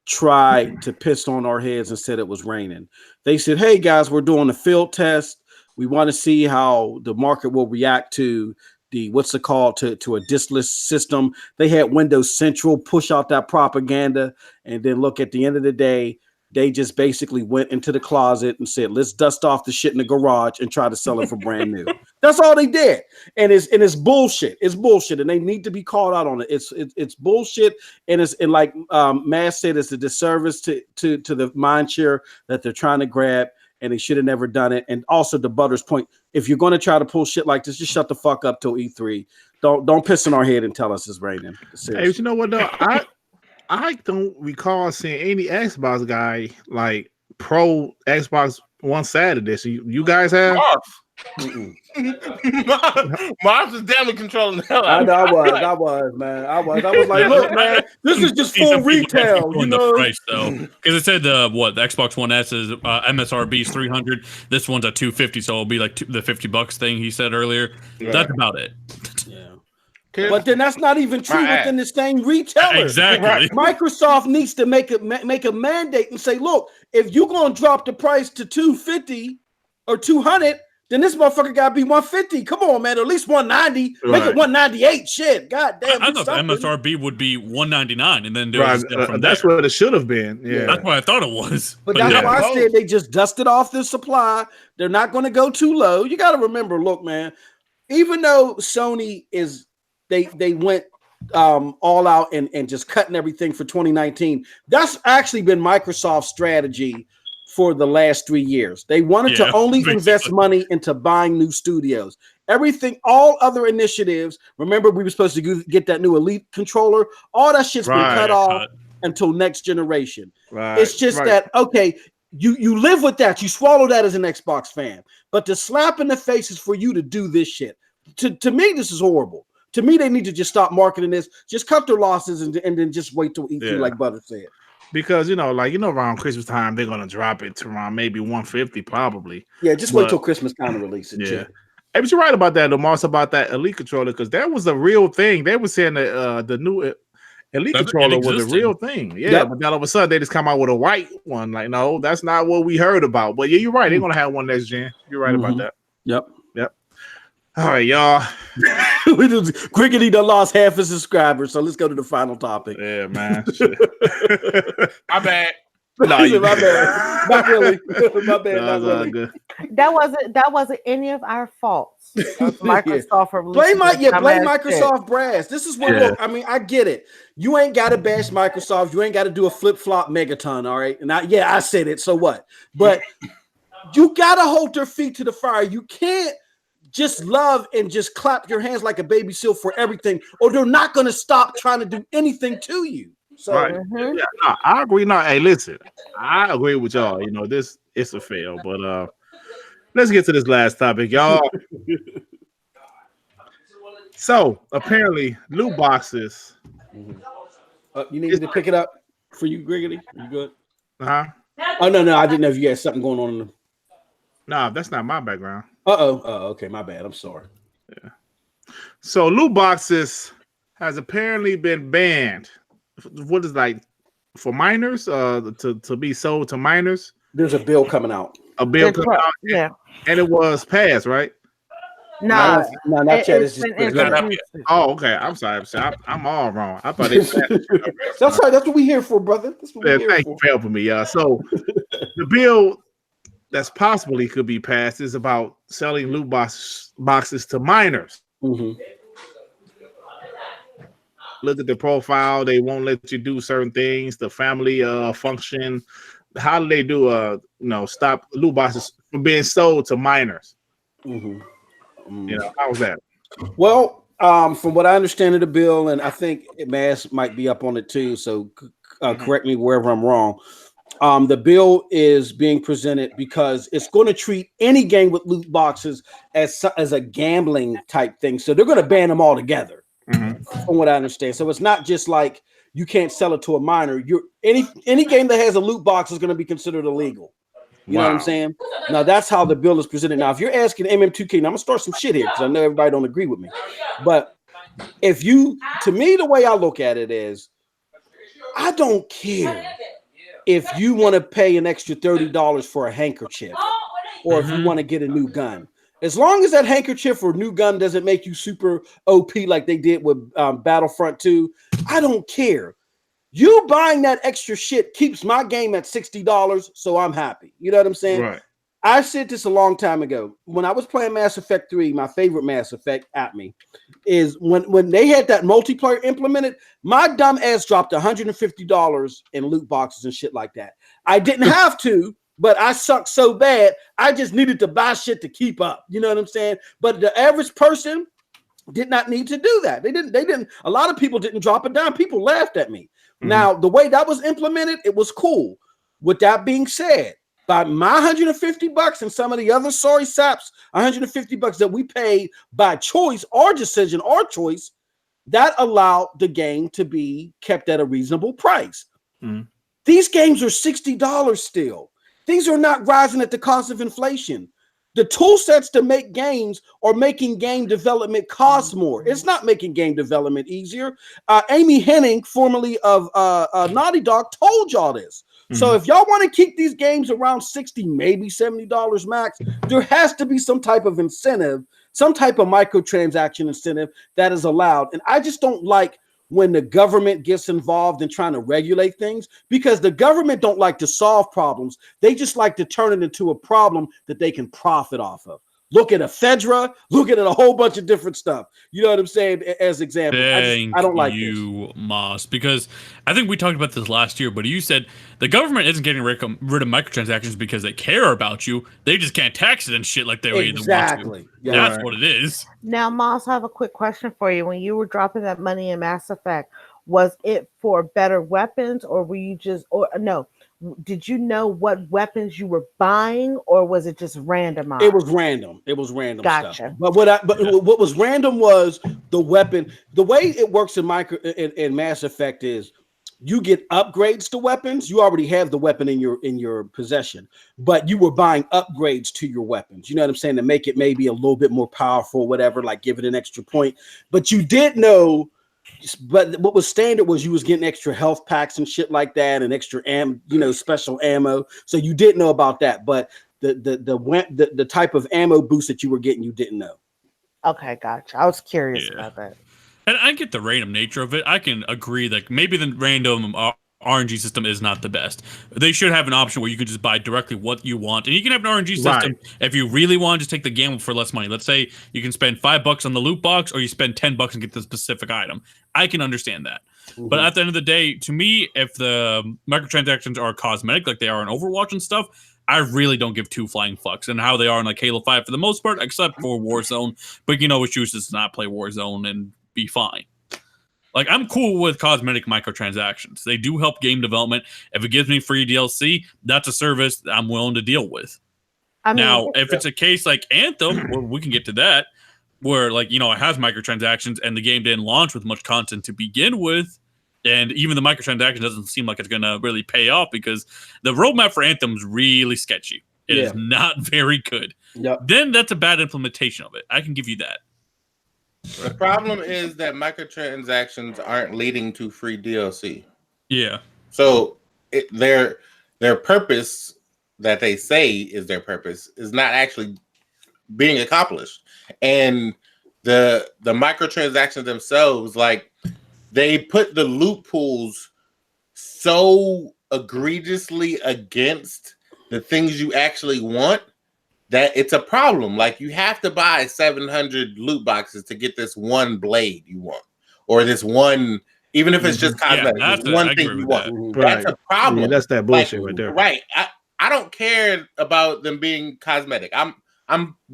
tried to piss on our heads and said it was raining. They said, hey guys, we're doing a field test. We want to see how the market will react to the to a diskless system. They had Windows Central push out that propaganda, and then look, at the end of the day, they just basically went into the closet and said, let's dust off the shit in the garage and try to sell it for brand new. That's all they did. And it's bullshit. It's bullshit. And they need to be called out on it. It's bullshit. And like Mass said, it's a disservice to the mind share that they're trying to grab, and they should have never done it. And also, to Butter's point, if you're going to try to pull shit like this, just shut the fuck up till E3. Don't piss in our head and tell us it's raining. Hey, you know what though? I don't recall seeing any Xbox guy like pro Xbox One Saturday. So you guys have? Mars was damn controlling the hell I out of it. I was, man. I was like, look, man, this is just full retail, you know. The price though, because it said the Xbox One S is MSRP is $300. This one's at $250, so it'll be like the $50 thing he said earlier. Right. That's about it. Yeah. But then that's not even true within the same retailer. Exactly. Right. Microsoft needs to make a mandate and say, look, if you're gonna drop the price to $250 or $200. Then this motherfucker gotta be $150. Come on, man. At least $190. Make it $198. Shit. God damn. I thought the MSRP would be $199, and then that's what it should have been. Yeah. That's what I thought it was. But that's why I said they just dusted off the supply. They're not going to go too low. You got to remember, look, man. Even though Sony is, they went all out and just cutting everything for 2019. That's actually been Microsoft's strategy for the last 3 years. They wanted to only invest money into buying new studios. Everything, all other initiatives, remember we were supposed to get that new Elite controller, all that shit's been cut off until next generation. Right. It's just that, okay, you live with that, you swallow that as an Xbox fan, but the slap in the face is for you to do this shit. To me, this is horrible. To me, they need to just stop marketing this, just cut their losses and then just wait till E3 like Butter said. Because around Christmas time they're gonna drop it to around maybe 150 probably. Yeah, just wait till Christmas time to release it. Yeah, hey, but you're right about that, Lamar, about that Elite controller, because that was a real thing. They were saying that the new Elite controller was a real thing. Yeah, but then all of a sudden they just come out with a white one. Like, no, that's not what we heard about. But yeah, you're right. They're gonna have one next gen. You're right about that. Yep. All right, y'all. Crickety done lost half his subscribers, so let's go to the final topic. Yeah, man. My bad. No, my bad. Not really. My bad. No, not really. Good. That wasn't any of our faults. Microsoft blame Microsoft brass. This is what look. I mean, I get it. You ain't got to bash Microsoft. You ain't got to do a flip flop megaton. All right. And I said it. So what? But you gotta hold their feet to the fire. You can't just love and just clap your hands like a baby seal for everything, or they're not going to stop trying to do anything to you. So, yeah, no, I agree. No, hey, listen, I agree with y'all. This it's a fail, but let's get to this last topic, y'all. So apparently, loot boxes. You need to pick it up for you, Griggity. You good? Huh? Oh no, I didn't know if you had something going on. No, that's not my background. Okay, my bad. I'm sorry. Yeah. So loot boxes has apparently been banned. What is for minors? To be sold to minors. There's a bill coming out. Yeah. And it was passed, right? No, not yet. It's just oh, okay. I'm sorry. I'm all wrong. I thought it. That's right. That's what we here for, brother. That's what we're here thank you for helping me, y'all. So the bill that's possibly could be passed is about selling loot boxes to minors. Mm-hmm. Look at the profile. They won't let you do certain things. The family function. How do they do stop loot boxes from being sold to minors? Mm-hmm. How was that? Well, from what I understand of the bill, and I think Mass might be up on it too, so correct me wherever I'm wrong. The bill is being presented because it's going to treat any game with loot boxes as a gambling type thing. So they're going to ban them all together, from what I understand. So it's not just like you can't sell it to a minor. Any game that has a loot box is going to be considered illegal. You know what I'm saying? Now that's how the bill is presented. Now, if you're asking MM2K, now I'm gonna start some shit here because I know everybody don't agree with me. But to me, the way I look at it is, I don't care if you want to pay an extra $30 for a handkerchief or if you want to get a new gun. As long as that handkerchief or new gun doesn't make you super OP like they did with Battlefront 2, I don't care. You buying that extra shit keeps my game at $60, so I'm happy. You know what I'm saying? Right. I said this a long time ago. When I was playing Mass Effect 3, my favorite Mass Effect is when they had that multiplayer implemented, my dumb ass dropped $150 in loot boxes and shit like that. I didn't have to, but I sucked so bad, I just needed to buy shit to keep up. You know what I'm saying? But the average person did not need to do that. They didn't. A lot of people didn't drop it down. People laughed at me. Now, the way that was implemented, it was cool. With that being said, by my $150 and some of the other sorry saps, $150 that we paid by choice, our decision, our choice, that allowed the game to be kept at a reasonable price. These games are $60 still. These are not rising at the cost of inflation. The tool sets to make games are making game development cost more. It's not making game development easier. Amy Hennig, formerly of Naughty Dog, told y'all this. So if y'all want to keep these games around $60, maybe $70 max, there has to be some type of incentive, some type of microtransaction incentive that is allowed. And I just don't like when the government gets involved in trying to regulate things, because the government don't like to solve problems. They just like to turn it into a problem that they can profit off of. Look at a Fedra, look at a whole bunch of different stuff. You know what I'm saying? As example, I don't like you, Moss, because I think we talked about this last year, but you said the government isn't getting rid of microtransactions because they care about you. They just can't tax it and shit like they either want to. Yeah, that's what it is. Now, Moss, I have a quick question for you. When you were dropping that money in Mass Effect, was it for better weapons, or were you just, or no? Did you know what weapons you were buying, or was it just randomized? It was random. It was random Gotcha. stuff. But what was random was the weapon. The way it works in Mass Effect is you get upgrades to weapons. You already have the weapon in your possession, but you were buying upgrades to your weapons. You know what I'm saying? To make it maybe a little bit more powerful, whatever, like give it an extra point. But you did know. But what was standard was you was getting extra health packs and shit like that, and extra special ammo. So you didn't know about that, but the type of ammo boost that you were getting, you didn't know. Okay, gotcha. I was curious about that. And I get the random nature of it. I can agree that maybe the random RNG system is not the best. They should have an option where you can just buy directly what you want, and you can have an RNG system if you really want to just take the gamble for less money. Let's say you can spend $5 on the loot box, or you spend $10 and get the specific item. I can understand that. But at the end of the day, to me, if the microtransactions are cosmetic like they are in Overwatch and stuff, I really don't give two flying fucks, and how they are in like Halo 5 for the most part, except for Warzone. But it chooses to not play Warzone and be fine. Like, I'm cool with cosmetic microtransactions. They do help game development. If it gives me free DLC, that's a service that I'm willing to deal with. Now, if it's a case like Anthem, where we can get to that, where it has microtransactions and the game didn't launch with much content to begin with, and even the microtransaction doesn't seem like it's going to really pay off because the roadmap for Anthem is really sketchy. It is not very good. Then that's a bad implementation of it. I can give you that. The problem is that microtransactions aren't leading to free DLC. Yeah. So their purpose that they say is their purpose is not actually being accomplished. And the microtransactions themselves, like, they put the loot pools so egregiously against the things you actually want that it's a problem. Like, you have to buy 700 loot boxes to get this one blade you want, or this one, even if it's just cosmetic, one thing you want. That's a problem. Yeah, that's that bullshit right there. Right. I don't care about them being cosmetic. I'm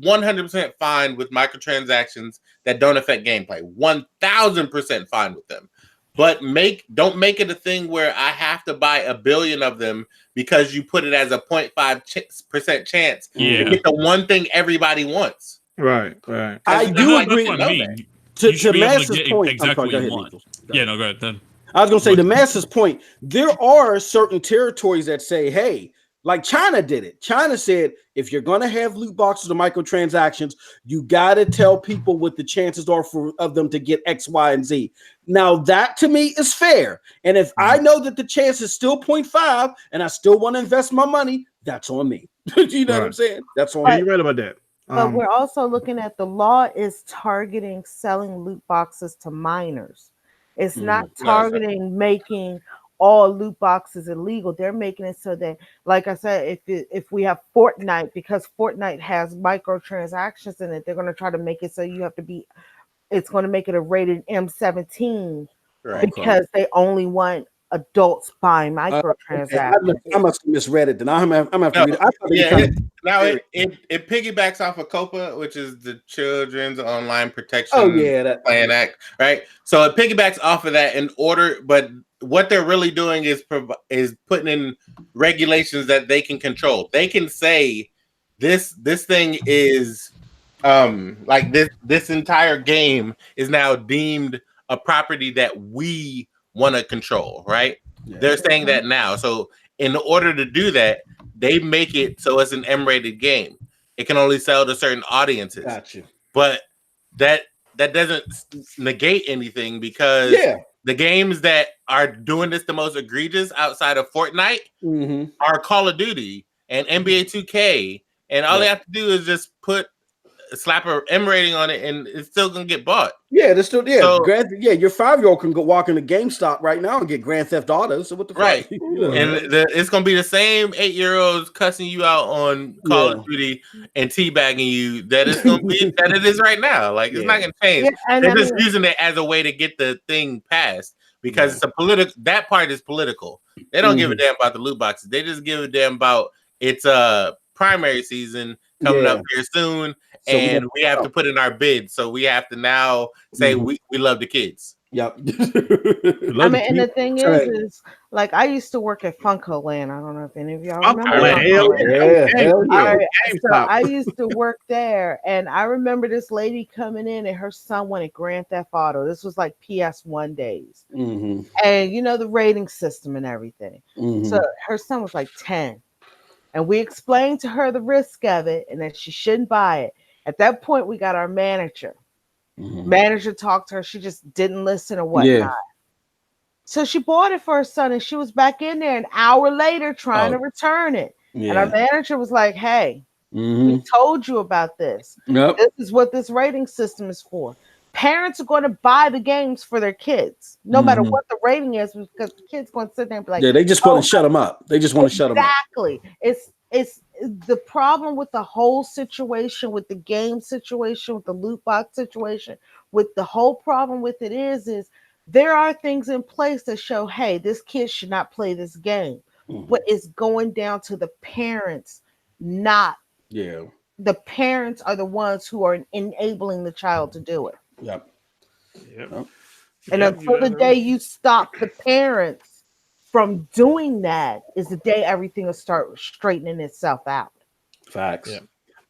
100% fine with microtransactions that don't affect gameplay. 1000% fine with them. But don't make it a thing where I have to buy 1 billion of them because you put it as a 0.5% chance to get the one thing everybody wants. Right. I do agree. To Mass's point, exactly what you want. Yeah, no, go ahead then. I was going to say, to Mass's point, there are certain territories that say, hey, like China did it. China said, if you're going to have loot boxes or microtransactions, you got to tell people what the chances are of them to get X, Y, and Z. Now, that to me is fair. And if I know that the chance is still 0.5 and I still want to invest my money, that's on me. You know what I'm saying? That's on me. You're right about that. But we're also looking at the law is targeting selling loot boxes to minors. It's not targeting making all loot boxes illegal. They're making it so that, like I said, if we have Fortnite, because Fortnite has microtransactions in it, they're going to try to make it so you have to be, it's going to make it a rated M17 because they only want adults buying Okay. microtransactions. I must have misread it. Then I'm gonna have to read it. I thought they Yeah, kinda- it piggybacks off of COPA, which is the Children's Online Protection Plan Act, right? So it piggybacks off of that in order, but what they're really doing is putting in regulations that they can control. They can say this thing is like this entire game is now deemed a property that we want to control, right? Yeah. They're saying that now. So in order to do that, they make it so it's an M-rated game. It can only sell to certain audiences. Gotcha. But that doesn't negate anything, because the games that are doing this the most egregious outside of Fortnite are Call of Duty and NBA 2K, and all they have to do is just slap a M rating on it, and it's still gonna get bought. Yeah, there's still So, your 5-year-old can go walk into GameStop right now and get Grand Theft Auto. So what the fuck? And it's gonna be the same 8-year-olds cussing you out on Call of Duty and teabagging you that it's gonna be that it is right now. Like it's not gonna change. They're just using it as a way to get the thing passed, because it's a political. That part is political. They don't give a damn about the loot boxes. They just give a damn about it's primary season coming up here soon. So and we have to put in our bid, so we have to now say we love the kids. Yep. I mean, and the thing is like I used to work at Funko Land. I don't know if any of y'all remember. So I used to work there, and I remember this lady coming in, and her son wanted Grand Theft Auto. This was like PS1 days, and you know the rating system and everything. So her son was like 10, and we explained to her the risk of it and that she shouldn't buy it. At that point, we got our manager. Manager talked to her. She just didn't listen or whatnot. So she bought it for her son, and she was back in there an hour later trying to return it. And our manager was like, hey, we told you about this. This is what this rating system is for. Parents are going to buy the games for their kids, no matter what the rating is, because the kids going to sit there and be like, they just want to shut them up. They just want to shut them up. Exactly. It's the problem with the whole situation, with the game situation, with the loot box situation, with the whole problem with it is there are things in place that show, hey, this kid should not play this game. But it's going down to the parents, not the parents are the ones who are enabling the child to do it. And until the day you stop the parents from doing that is the day everything will start straightening itself out. Facts.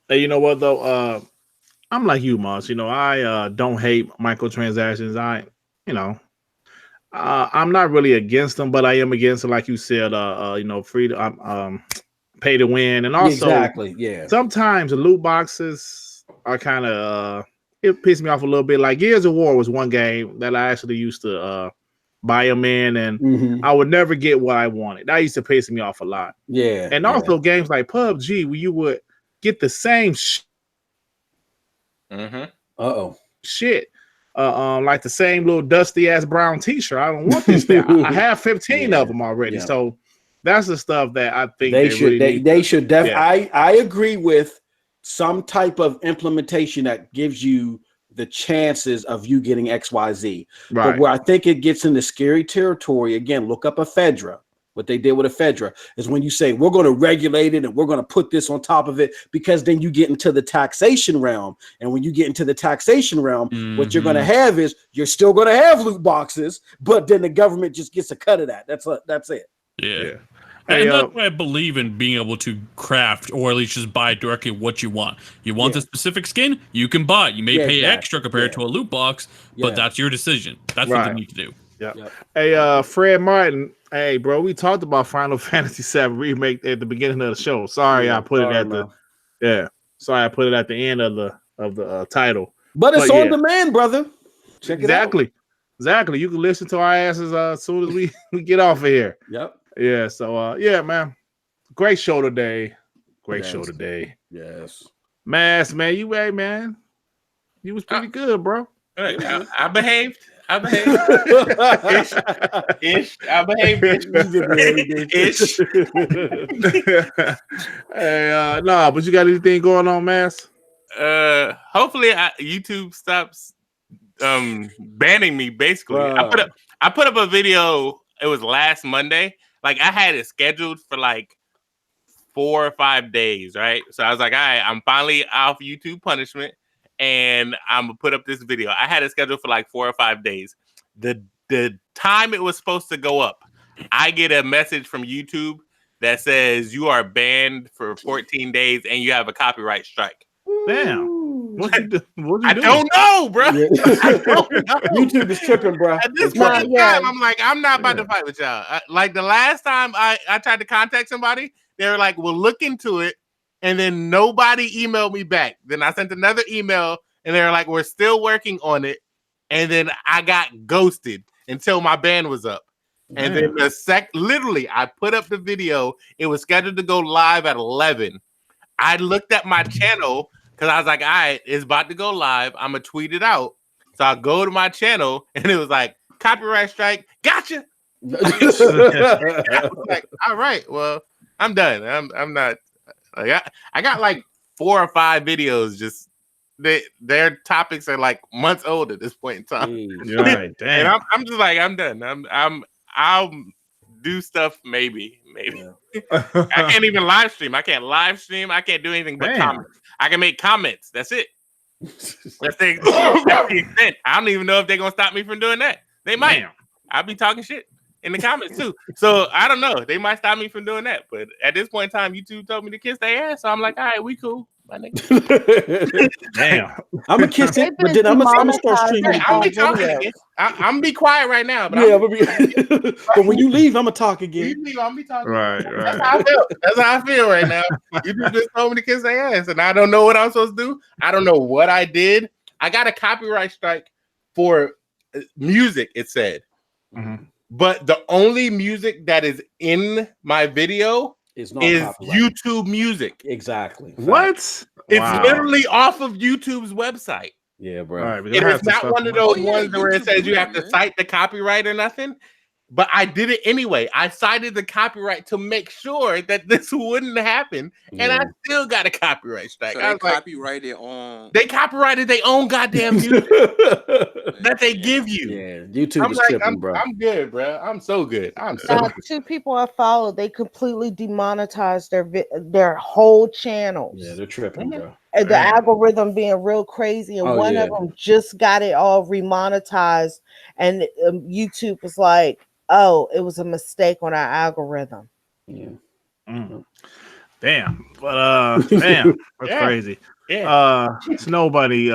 Hey, you know what though? I'm like you, Moss. You know, I don't hate microtransactions. I'm not really against them, but I am against it, like you said. Freedom, pay to win, and also sometimes the loot boxes are kind of it pissed me off a little bit. Like Gears of War was one game that I actually used to buy them in, and I would never get what I wanted. That used to piss me off a lot. And also games like PUBG, where you would get the same shit. Like the same little dusty ass brown t-shirt. I don't want this thing. I have 15 of them already. So that's the stuff that I think they should definitely. I agree with some type of implementation that gives you the chances of you getting XYZ. But where I think it gets into scary territory, again, look up ephedra. What they did with ephedra is when you say we're going to regulate it and we're going to put this on top of it, because then you get into the taxation realm. And when you get into the taxation realm, what you're going to have is you're still going to have loot boxes, but then the government just gets a cut of that. That's it. And that's why I believe in being able to craft, or at least just buy directly what you want. You want the specific skin, you can buy it. You may pay extra compared to a loot box, but that's your decision. That's what they need to do. Hey, Fred Martin. Hey, bro, we talked about Final Fantasy VII remake at the beginning of the show. Sorry, I put it at Sorry, I put it at the end of the title. But it's on demand, brother. Check it out. Exactly. You can listen to our asses as soon as we get off of here. Yeah. So man, great show today. Show today. Yes. Mass, man, you was pretty good, bro. I behaved. I behaved. Ish. I behaved. Ish. Hey, but you got anything going on, Mass? Hopefully YouTube stops banning me. Basically, I put up a video last Monday. Like I had it scheduled for like 4 or 5 days, right? So I was like, all right, I'm finally off YouTube punishment, and I'm gonna put up this video. I had it scheduled for like 4 or 5 days. The time it was supposed to go up, I get a message from YouTube that says you are banned for 14 days and you have a copyright strike. Damn. What you do? I don't know, bro. Yeah. I don't know. YouTube is tripping, bro. At this point in time, I'm like, I'm not about to fight with y'all. Like the last time I tried to contact somebody, they were like, "We'll look into it," and then nobody emailed me back. Then I sent another email, and they were like, "We're still working on it," and then I got ghosted until my ban was up. And then literally, I put up the video. It was scheduled to go live at 11. I looked at my channel because I was like, all right, it's about to go live. I'm going to tweet it out. So I go to my channel, and it was like, copyright strike, gotcha. I was like, all right, well, I'm done. I'm not. Like, I got like 4 or 5 videos just their topics are like months old at this point in time. Right, damn. And I'm just like, I'm done. I'll do stuff maybe. Yeah. I can't even live stream. I can't live stream. I can't do anything but comments. I can make comments. That's it. That's the extent. I don't even know if they're gonna stop me from doing that. They might. Damn. I'll be talking shit in the comments too. So I don't know. They might stop me from doing that. But at this point in time, YouTube told me to kiss their ass. So I'm like, all right, we cool. Damn. I'm gonna kiss it, but then I'm gonna start streaming. I'm gonna be quiet right now. But but when you leave, I'm gonna talk again. You leave, I'm be talking. Right. That's how I feel right now. You just told me to kiss their ass, and I don't know what I'm supposed to do. I don't know what I did. I got a copyright strike for music. It said, but the only music that is in my video is YouTube music. Exactly. What? It's literally off of YouTube's website. Yeah, bro. Right, it's not one of those ones where it says you have to cite the copyright or nothing. But I did it anyway. I cited the copyright to make sure that this wouldn't happen, and I still got a copyright strike. So they copyrighted on. They copyrighted their own goddamn music that they give you. Yeah, YouTube is tripping, bro. I'm good, bro. I'm so good. I'm so good. 2 people I followed, they completely demonetized their whole channels. Yeah, they're tripping, bro. And the algorithm being real crazy, and one of them just got it all remonetized, and YouTube was like, "Oh, it was a mistake on our algorithm." Yeah. Damn. But damn, that's crazy. Yeah. Snow Bunny,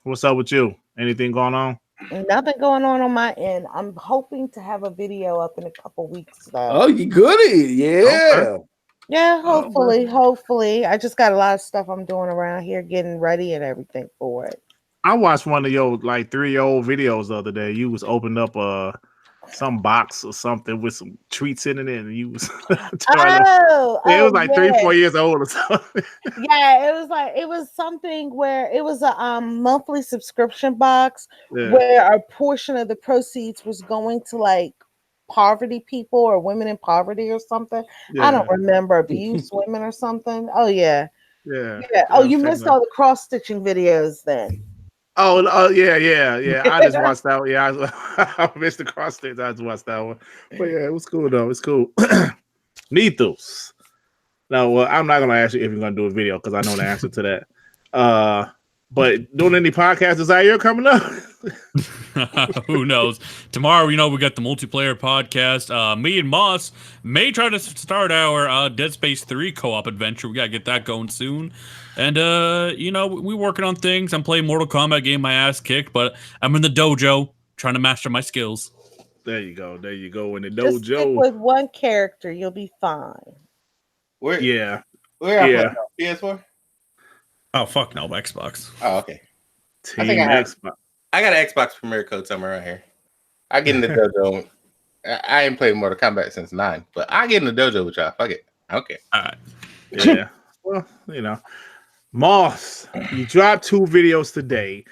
what's up with you? Anything going on? Nothing going on my end. I'm hoping to have a video up in a couple weeks though. Oh, you goody. Yeah. Okay. Yeah, hopefully. I just got a lot of stuff I'm doing around here, getting ready and everything for it. I watched one of your like 3-year-old videos the other day. You was opening up some box or something with some treats in it, and you was it was like 3-4 years old or something. Yeah, it was something where it was a monthly subscription box where a portion of the proceeds was going to like poverty people or women in poverty or something. I don't remember, abused women or something. Oh yeah. Oh, you missed all the cross stitching videos then. Oh yeah. I just watched that one. Yeah, I missed the cross stitch. I just watched that one. But yeah, it was cool though. It's cool. Nethos. Now, well, I'm not gonna ask you if you're gonna do a video because I know the answer to that. But doing any podcasts is Zaire coming up? Who knows? Tomorrow, we got the multiplayer podcast. Me and Moss may try to start our Dead Space 3 co-op adventure. We gotta get that going soon. And we're working on things. I'm playing Mortal Kombat, getting my ass kicked, but I'm in the dojo trying to master my skills. There you go. In the dojo. Just stick with one character, you'll be fine. Where PS4? Oh fuck no, Xbox. Oh, okay. Team Xbox. I got an Xbox Premier code somewhere around here. I get in the dojo. I ain't played Mortal Kombat since 9, but I get in the dojo with y'all. Fuck it. Okay. All right. Yeah. Well, Moss, you dropped 2 videos today.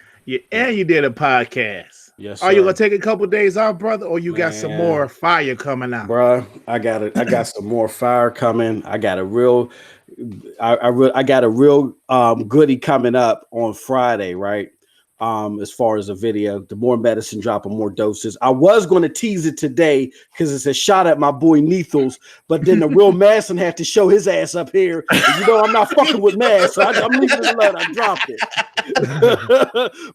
And you did a podcast. Yes. Are you gonna take a couple days off, brother, or you got some more fire coming out? Bro, I got some more fire coming. I got a real goodie coming up on Friday, right? As far as a video, the more medicine drop, the more doses. I was going to tease it today because it's a shot at my boy Neethles, but then the real Madison had to show his ass up here. And you know I'm not fucking with Mass, so I'm leaving it alone. I dropped it.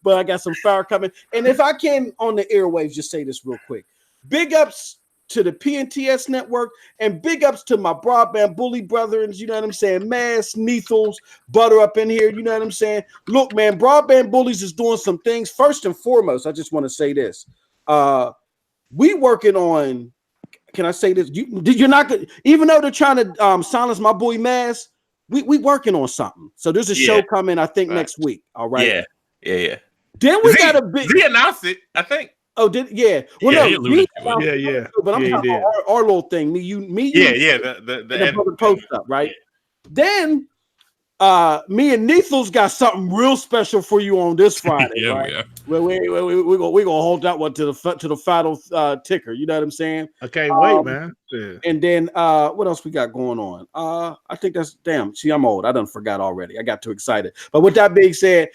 But I got some fire coming. And if I can on the airwaves, just say this real quick. Big ups to the PNTS network and big ups to my broadband bully brothers, you know what I'm saying? Mass, Neethles, Butter up in here, you know what I'm saying? Look, man, broadband bullies is doing some things. First and foremost, I just want to say this. We working on, can I say this? You're not good, even though they're trying to silence my boy Mass, we working on something. So there's a show coming, I think, next week. All right. Yeah. Then we got a big. He announced it, I think. Oh, Well, no, but I'm talking about our little thing. Me, you. The brother post up, right? Then, me and Neethles got something real special for you on this Friday. Right? We're gonna hold that one to the final ticker. You know what I'm saying? Okay, wait, man. And then what else we got going on? I think that's damn. See, I'm old. I done forgot already. I got too excited. But with that being said,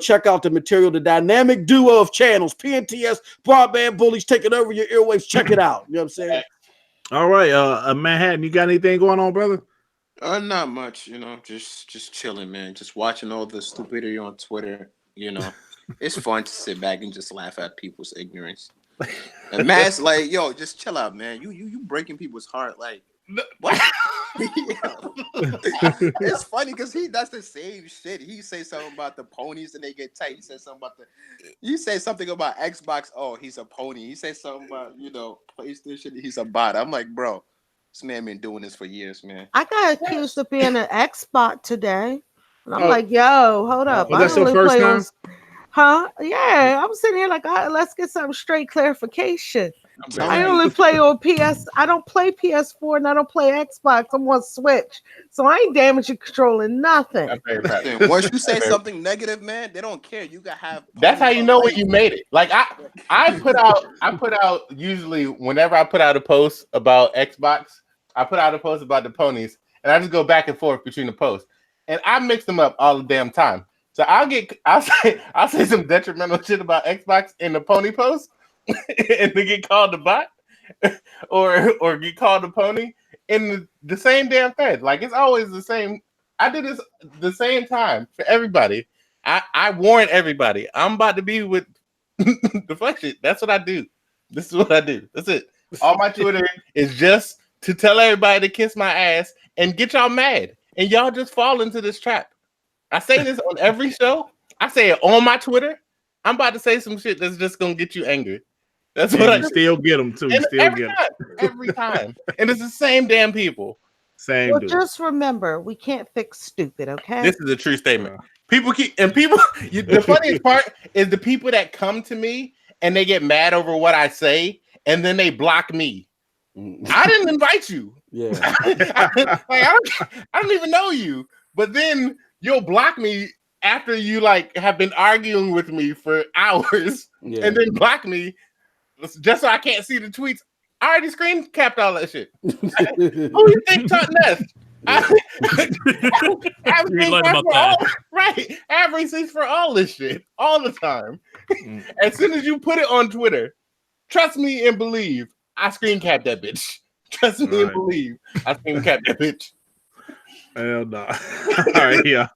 check out the material, the dynamic duo of channels, PNTS, Broadband Bullies taking over your airwaves. Check it out. You know what I'm saying? All right, Manhattan, you got anything going on, brother? Not much, just chilling, man. Just watching all the stupidity on Twitter. It's fun to sit back and just laugh at people's ignorance. And Matt's like, yo, just chill out, man. You breaking people's heart, like what? It's funny because he does the same shit. He say something about the ponies and they get tight. He says something about you say something about Xbox. Oh, he's a pony. He say something about PlayStation. He's a bot. I'm like, bro, this man been doing this for years, man. I got accused of being an Xbot today, and I'm like, yo, hold up. That's your first time. Huh? Yeah, I'm sitting here like, let's get some straight clarification. I only play on PS. I don't play PS4 and I don't play Xbox. I'm on Switch, so I ain't damaging controlling nothing. Once you say something negative, man, they don't care. You gotta have. That's how you know when you made it. Like I put out usually whenever I put out a post about Xbox, I put out a post about the ponies, and I just go back and forth between the posts, and I mix them up all the damn time. So I'll say some detrimental shit about Xbox in the pony post, and they get called the bot, or get called the pony in the same damn thread. Like it's always the same. I do this the same time for everybody. I warn everybody. I'm about to be with the fuck shit. That's what I do. This is what I do. That's it. All my Twitter is just to tell everybody to kiss my ass and get y'all mad, and y'all just fall into this trap. I say this on every show. I say it on my Twitter. I'm about to say some shit that's just gonna get you angry. That's what I still get them too. Every time, and it's the same damn people. Well, just remember, we can't fix stupid. Okay, this is a true statement. The funniest part is the people that come to me and they get mad over what I say, and then they block me. I didn't invite you. Yeah, I don't even know you, but then you'll block me after you have been arguing with me for hours, and then block me just so I can't see the tweets. I already screen capped all that shit. Who you think taught Ness? Right. Adversaries for all this shit all the time. As soon as you put it on Twitter, trust me and believe, I screen capped that bitch. Trust me and believe, I screen capped that bitch. Hell no. All right, yeah.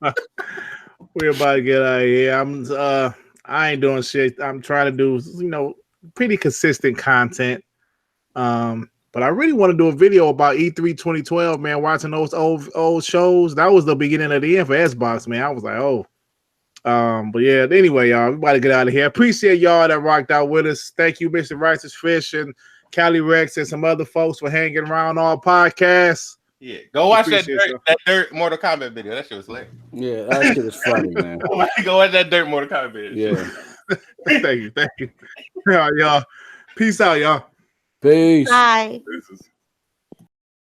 We're about to get out of here. I ain't doing shit. I'm trying to do, pretty consistent content. But I really want to do a video about E3 2012, man, watching those old shows. That was the beginning of the end for Xbox, man. I was like, oh. But yeah, anyway, y'all, we about to get out of here. Appreciate y'all that rocked out with us. Thank you, Mr. Righteous Fish and Cali Rex and some other folks for hanging around our podcasts. Yeah, go watch that Dirt Mortal Kombat video. That shit was lit. Yeah, that shit is funny, man. Go watch that Dirt Mortal Kombat video. Yeah. Thank you. All right, y'all. Peace out, y'all. Peace. Bye. Peace.